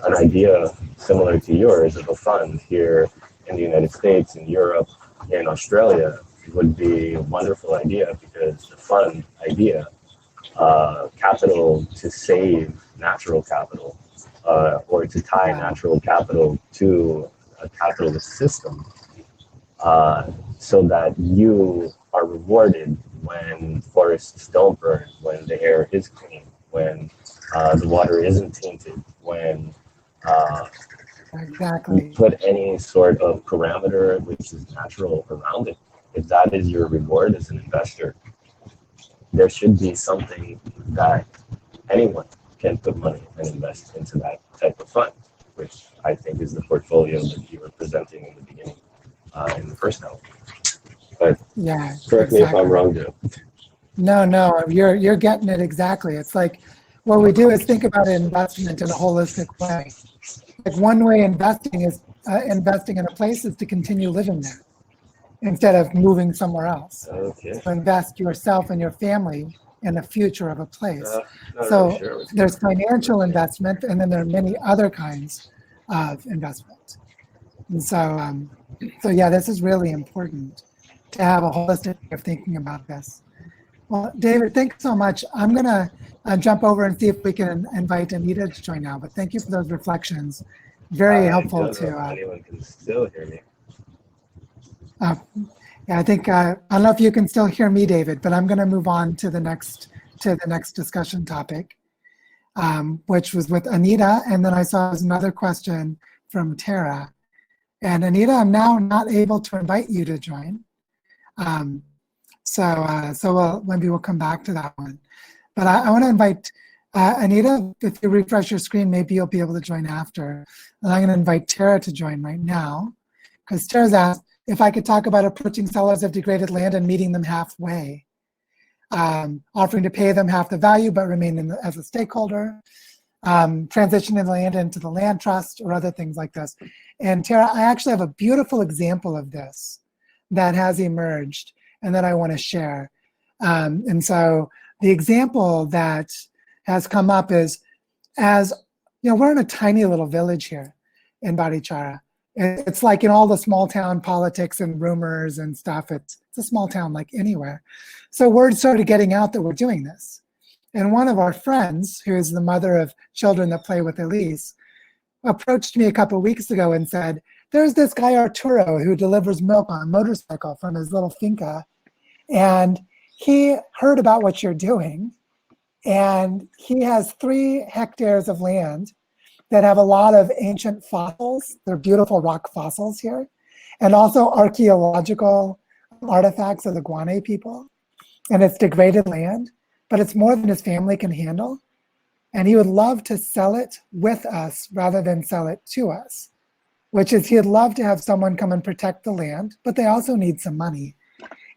an idea similar to yours of a fund here in the United States, in Europe, in Australia would be a wonderful idea, because the fund idea, capital to save natural capital, or to tie natural capital to a capitalist system, so that you are rewarded when forests don't burn, when the air is clean, when the water isn't tainted, when you put any sort of parameter which is natural around it. If that is your reward as an investor, there should be something that anyone can put money and invest into that type of fund, which I think is the portfolio that you were presenting in the beginning, in the first hour. But correct me if I'm wrong, Joe. No, you're getting it exactly. It's like what we do is think about investment in a holistic way. Like one way investing is investing in a place is to continue living there instead of moving somewhere else. Okay. So invest yourself and your family in the future of a place. Not So really sure. there's financial investment, and then there are many other kinds of investment. And so yeah, this is really important to have a holistic way of thinking about this. Well, David, thanks so much. I'm gonna jump over and see if we can invite Anita to join now, but thank you for those reflections. Very helpful I don't know to, if anyone can still hear me. yeah, I think, I don't know if you can still hear me, David, but I'm gonna move on to the next discussion topic, which was with Anita, and then I saw there was another question from Tara. And Anita, I'm now not able to invite you to join. So maybe we'll come back to that one. But I want to invite Anita, if you refresh your screen, maybe you'll be able to join after. And I'm going to invite Tara to join right now, because Tara's asked if I could talk about approaching sellers of degraded land and meeting them halfway, offering to pay them half the value but remain as a stakeholder, transitioning the land into the land trust, or other things like this. And Tara, I actually have a beautiful example of this that has emerged and that I want to share. And so the example that has come up is, as you know, we're in a tiny little village here in Barichara. It's like in all the small town politics and rumors and stuff, it's a small town like anywhere. So word started getting out that we're doing this. And one of our friends, who is the mother of children that play with Elise, approached me a couple of weeks ago and said, there's this guy Arturo who delivers milk on a motorcycle from his little finca. And he heard about what you're doing. And he has 3 hectares of land that have a lot of ancient fossils. They're beautiful rock fossils here. And also archaeological artifacts of the Guane people. And it's degraded land, but it's more than his family can handle. And he would love to sell it with us rather than sell it to us, which is he'd love to have someone come and protect the land, but they also need some money.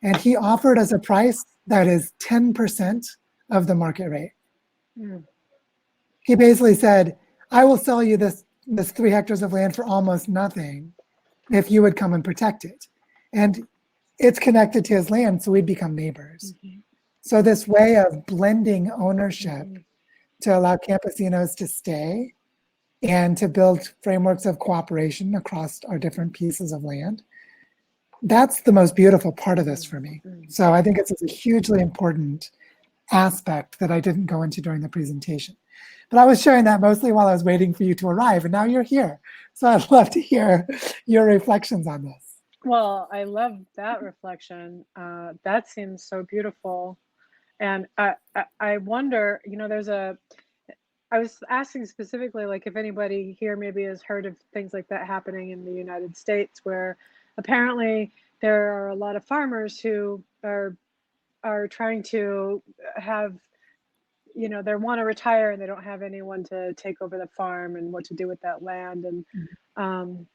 And he offered us a price that is 10% of the market rate. Mm. He basically said, I will sell you this 3 hectares of land for almost nothing if you would come and protect it. And it's connected to his land, so we'd become neighbors. Mm-hmm. So this way of blending ownership to allow campesinos to stay and to build frameworks of cooperation across our different pieces of land, that's the most beautiful part of this for me. So I think it's a hugely important aspect that I didn't go into during the presentation. But I was sharing that mostly while I was waiting for you to arrive, and now you're here. So I'd love to hear your reflections on this. Well, I love that reflection. That seems so beautiful. And I wonder, you know, I was asking specifically, like, if anybody here maybe has heard of things like that happening in the United States, where apparently there are a lot of farmers who are trying to have, you know, they want to retire and they don't have anyone to take over the farm and what to do with that land. And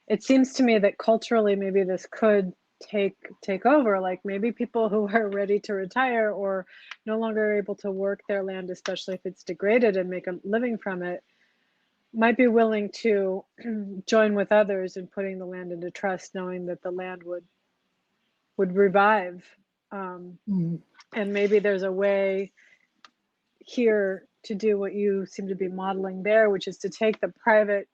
it seems to me that culturally, maybe this could take over, like maybe people who are ready to retire or no longer able to work their land, especially if it's degraded, and make a living from it, might be willing to join with others in putting the land into trust, knowing that the land would revive. And maybe there's a way here to do what you seem to be modeling there, which is to take the private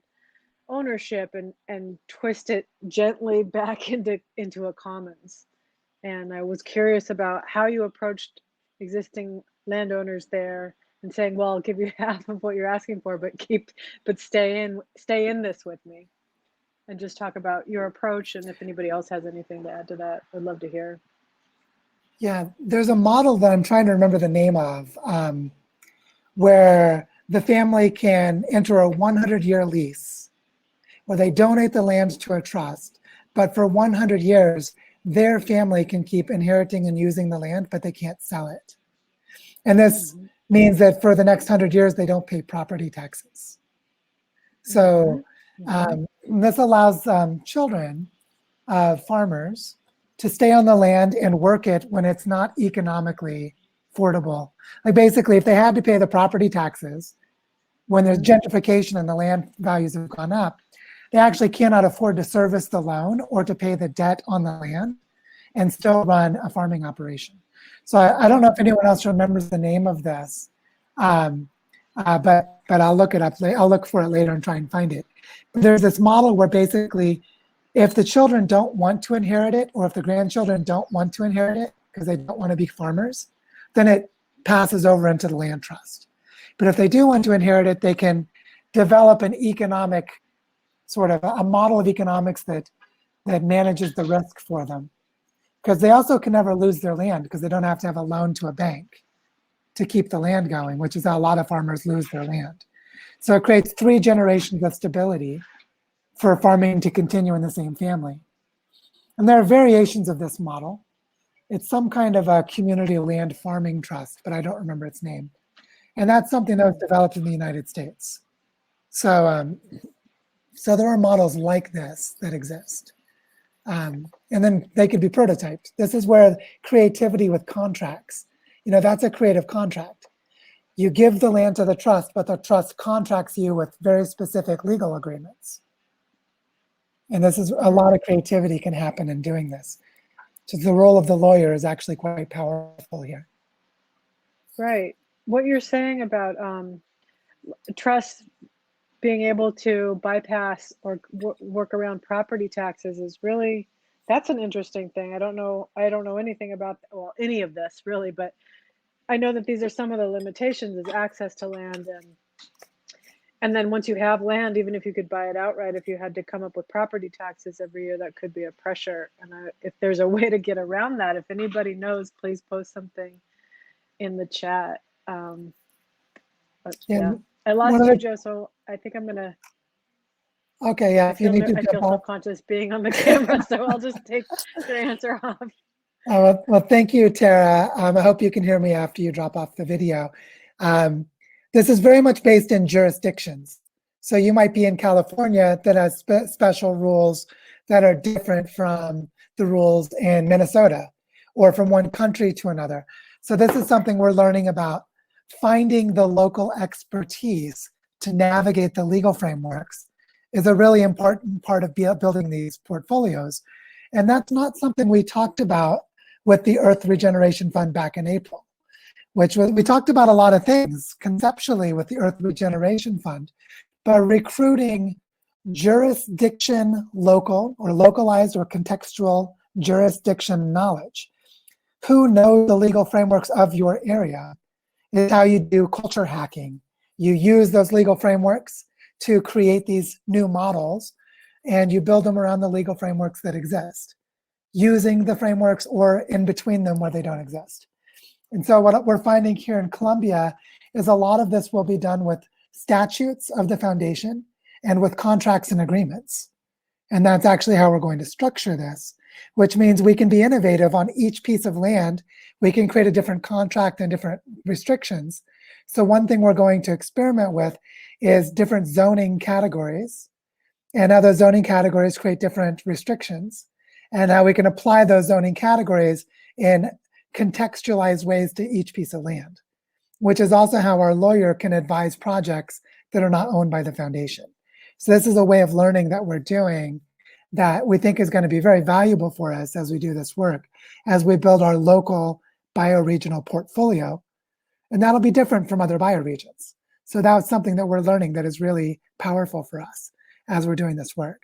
ownership and twist it gently back into a commons. And I was curious about how you approached existing landowners there and saying, well, I'll give you half of what you're asking for, but stay in this with me. And just talk about your approach, and if anybody else has anything to add to that, I'd love to hear. Yeah, there's a model that I'm trying to remember the name of, where the family can enter a 100-year lease where they donate the land to a trust, but for 100 years, their family can keep inheriting and using the land, but they can't sell it. And this means that for the next 100 years, they don't pay property taxes. So this allows children of farmers to stay on the land and work it when it's not economically affordable. Like basically, if they had to pay the property taxes, when there's gentrification and the land values have gone up, they actually cannot afford to service the loan or to pay the debt on the land and still run a farming operation. So I don't know if anyone else remembers the name of this, but I'll look it up. I'll look for it later and try and find it. But there's this model where basically, if the children don't want to inherit it, or if the grandchildren don't want to inherit it because they don't want to be farmers, then it passes over into the land trust. But if they do want to inherit it, they can develop an economic sort of a model of economics that manages the risk for them. Because they also can never lose their land because they don't have to have a loan to a bank to keep the land going, which is how a lot of farmers lose their land. So it creates 3 generations of stability for farming to continue in the same family. And there are variations of this model. It's some kind of a community land farming trust, but I don't remember its name. And that's something that was developed in the United States. So, so there are models like this that exist. And then they could be prototyped. This is where creativity with contracts, that's a creative contract. You give the land to the trust, but the trust contracts you with very specific legal agreements. And this is a lot of creativity can happen in doing this. So the role of the lawyer is actually quite powerful here. Right. What you're saying about trust being able to bypass or work around property taxes is really, that's an interesting thing. I don't know anything about, well, any of this really, but I know that these are some of the limitations is access to land. And then once you have land, even if you could buy it outright, if you had to come up with property taxes every year, that could be a pressure. And if there's a way to get around that, if anybody knows, please post something in the chat. Yeah, I lost you, Joe, so I think I'm gonna. Okay, yeah. I feel self-conscious being on the camera, so I'll just take your answer off. Well, thank you, Tara. I hope you can hear me after you drop off the video. This is very much based in jurisdictions. So you might be in California that has special rules that are different from the rules in Minnesota or from one country to another. So this is something we're learning about, finding the local expertise to navigate the legal frameworks is a really important part of building these portfolios. And that's not something we talked about with the Earth Regeneration Fund back in April, which we talked about a lot of things conceptually with the Earth Regeneration Fund, but recruiting jurisdiction local or localized or contextual jurisdiction knowledge. Who knows the legal frameworks of your area is how you do culture hacking. You use those legal frameworks to create these new models, and you build them around the legal frameworks that exist, using the frameworks or in between them where they don't exist. And so what we're finding here in Colombia is a lot of this will be done with statutes of the foundation and with contracts and agreements. And that's actually how we're going to structure this, which means we can be innovative on each piece of land. We can create a different contract and different restrictions. So one thing we're going to experiment with is different zoning categories, and how those zoning categories create different restrictions, and how we can apply those zoning categories in contextualized ways to each piece of land, which is also how our lawyer can advise projects that are not owned by the foundation. So this is a way of learning that we're doing that we think is going to be very valuable for us as we do this work, as we build our local bioregional portfolio. And that'll be different from other bioregions. So that's something that we're learning that is really powerful for us as we're doing this work.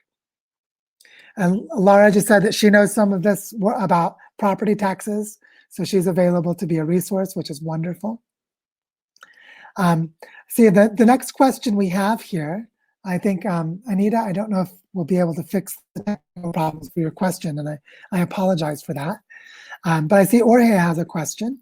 And Laura just said that she knows some of this about property taxes. So she's available to be a resource, which is wonderful. See, the next question we have here, I think, Anita, I don't know if we'll be able to fix the technical problems for your question, and I apologize for that. But I see Jorge has a question,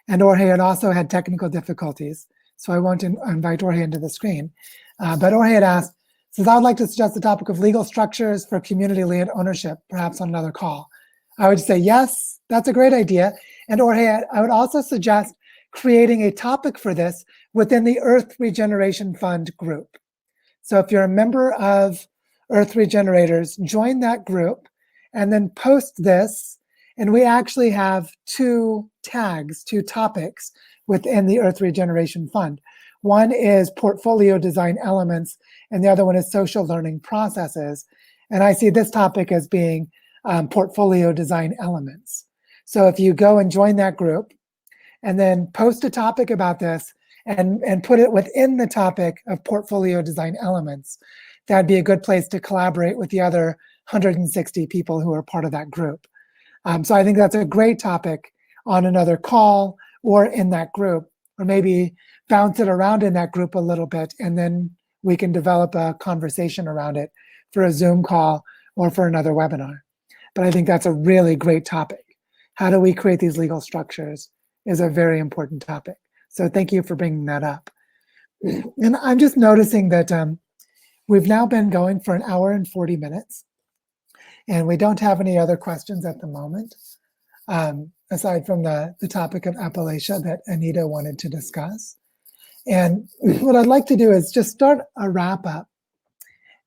and Jorge had also had technical difficulties, so I won't invite Jorge into the screen. But Jorge had asked, says, I would like to suggest the topic of legal structures for community land ownership, perhaps on another call. I would say, yes, that's a great idea. And Jorge, I would also suggest creating a topic for this within the Earth Regeneration Fund group. So if you're a member of Earth Regenerators, join that group and then post this And we actually have two tags, two topics within the Earth Regeneration Fund. One is portfolio design elements, and the other one is social learning processes. And I see this topic as being portfolio design elements. So if you go and join that group and then post a topic about this and put it within the topic of portfolio design elements, that'd be a good place to collaborate with the other 160 people who are part of that group. So I think that's a great topic on another call or in that group, or maybe bounce it around in that group a little bit, and then we can develop a conversation around it for a Zoom call or for another webinar. But I think that's a really great topic. How do we create these legal structures is a very important topic. So thank you for bringing that up. And I'm just noticing that we've now been going for 1 hour and 40 minutes, and we don't have any other questions at the moment, aside from the topic of Appalachia that Anita wanted to discuss. And what I'd like to do is just start a wrap up.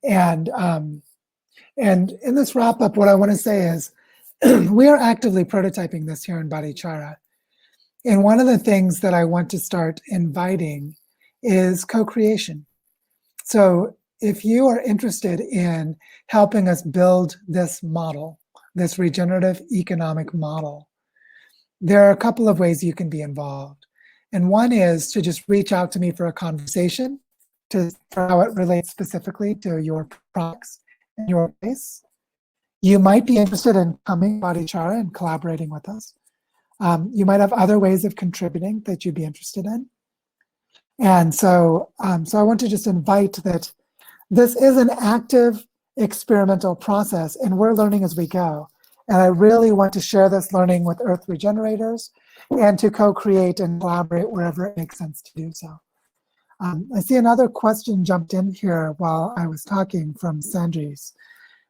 And in this wrap up, what I want to say is we are actively prototyping this here in Barichara. And one of the things that I want to start inviting is co-creation. So if you are interested in helping us build this model, this regenerative economic model, there are a couple of ways you can be involved. And one is to just reach out to me for a conversation for how it relates specifically to your products and your place. You might be interested in coming to Barichara and collaborating with us. You might have other ways of contributing that you'd be interested in. And so I want to just invite that this is an active experimental process, and we're learning as we go. And I really want to share this learning with Earth Regenerators and to co-create and collaborate wherever it makes sense to do so. I see another question jumped in here while I was talking from Sandris,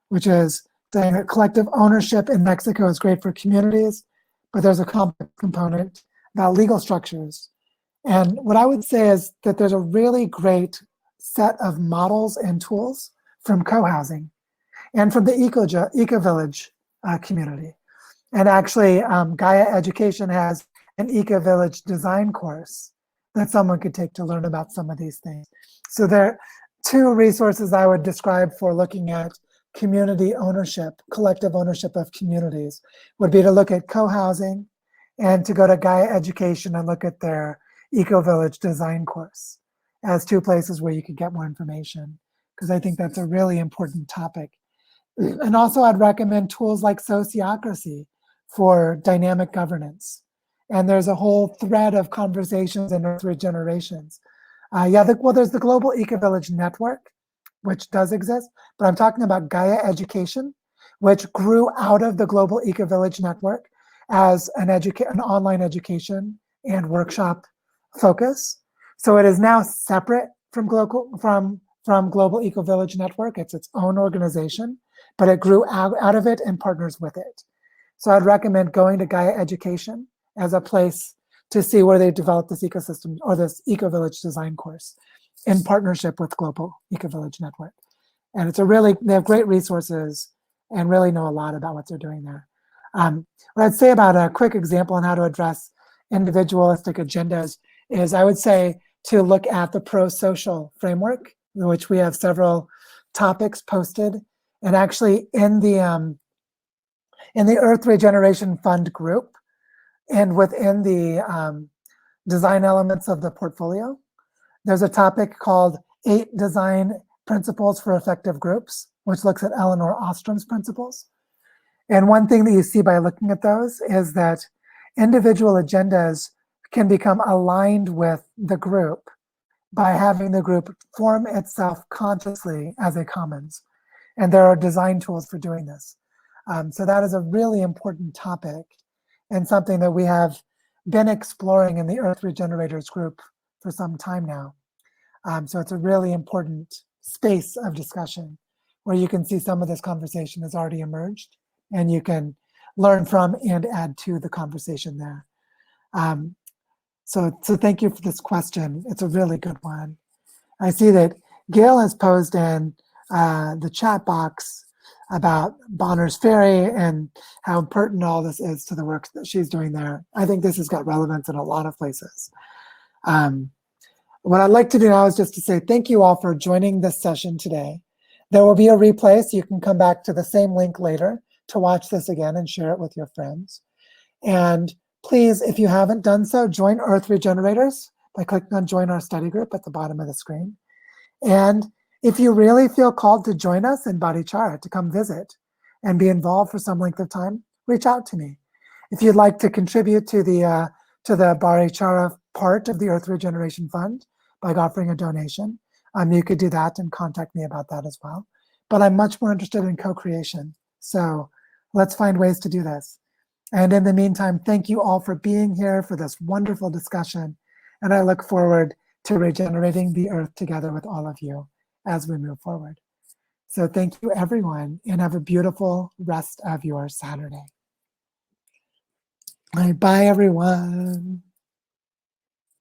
which is saying that collective ownership in Mexico is great for communities, but there's a complex component about legal structures. And what I would say is that there's a really great set of models and tools from co-housing and from the eco-village community. And actually, Gaia Education has an eco-village design course that someone could take to learn about some of these things. So there are two resources I would describe for looking at community ownership, collective ownership of communities, would be to look at co-housing and to go to Gaia Education and look at their eco-village design course as two places where you could get more information, because I think that's a really important topic. And also I'd recommend tools like Sociocracy for dynamic governance. And there's a whole thread of conversations in Earth Regenerations. Well, there's the Global Eco-Village Network, which does exist, but I'm talking about Gaia Education, which grew out of the Global Eco-Village Network as an online education and workshop focus. So it is now separate from Global Eco-Village Network. It's its own organization, but it grew out of it and partners with it. So I'd recommend going to Gaia Education as a place to see where they developed this ecosystem or this eco-village design course in partnership with Global Eco-Village Network. And they have great resources and really know a lot about what they're doing there. What I'd say about a quick example on how to address individualistic agendas is I would say to look at the pro-social framework, in which we have several topics posted. And actually in the Earth Regeneration Fund group and within the design elements of the portfolio, there's a topic called 8 Design Principles for Effective Groups, which looks at Eleanor Ostrom's principles. And one thing that you see by looking at those is that individual agendas can become aligned with the group by having the group form itself consciously as a commons. And there are design tools for doing this. So that is a really important topic and something that we have been exploring in the Earth Regenerators group for some time now. So it's a really important space of discussion where you can see some of this conversation has already emerged and you can learn from and add to the conversation there. So thank you for this question. It's a really good one. I see that Gail has posed in the chat box about Bonner's Ferry and how important all this is to the work that she's doing there. I think this has got relevance in a lot of places. What I'd like to do now is just to say thank you all for joining this session today. There will be a replay, so you can come back to the same link later to watch this again and share it with your friends. And please, if you haven't done so, join Earth Regenerators by clicking on Join Our Study Group at the bottom of the screen. And if you really feel called to join us in Bodhicitta, to come visit and be involved for some length of time, reach out to me. If you'd like to contribute to the Bodhicitta part of the Earth Regeneration Fund by offering a donation, you could do that and contact me about that as well. But I'm much more interested in co-creation. So let's find ways to do this. And in the meantime, thank you all for being here for this wonderful discussion. And I look forward to regenerating the Earth together with all of you as we move forward. So thank you, everyone, and have a beautiful rest of your Saturday. Bye, everyone.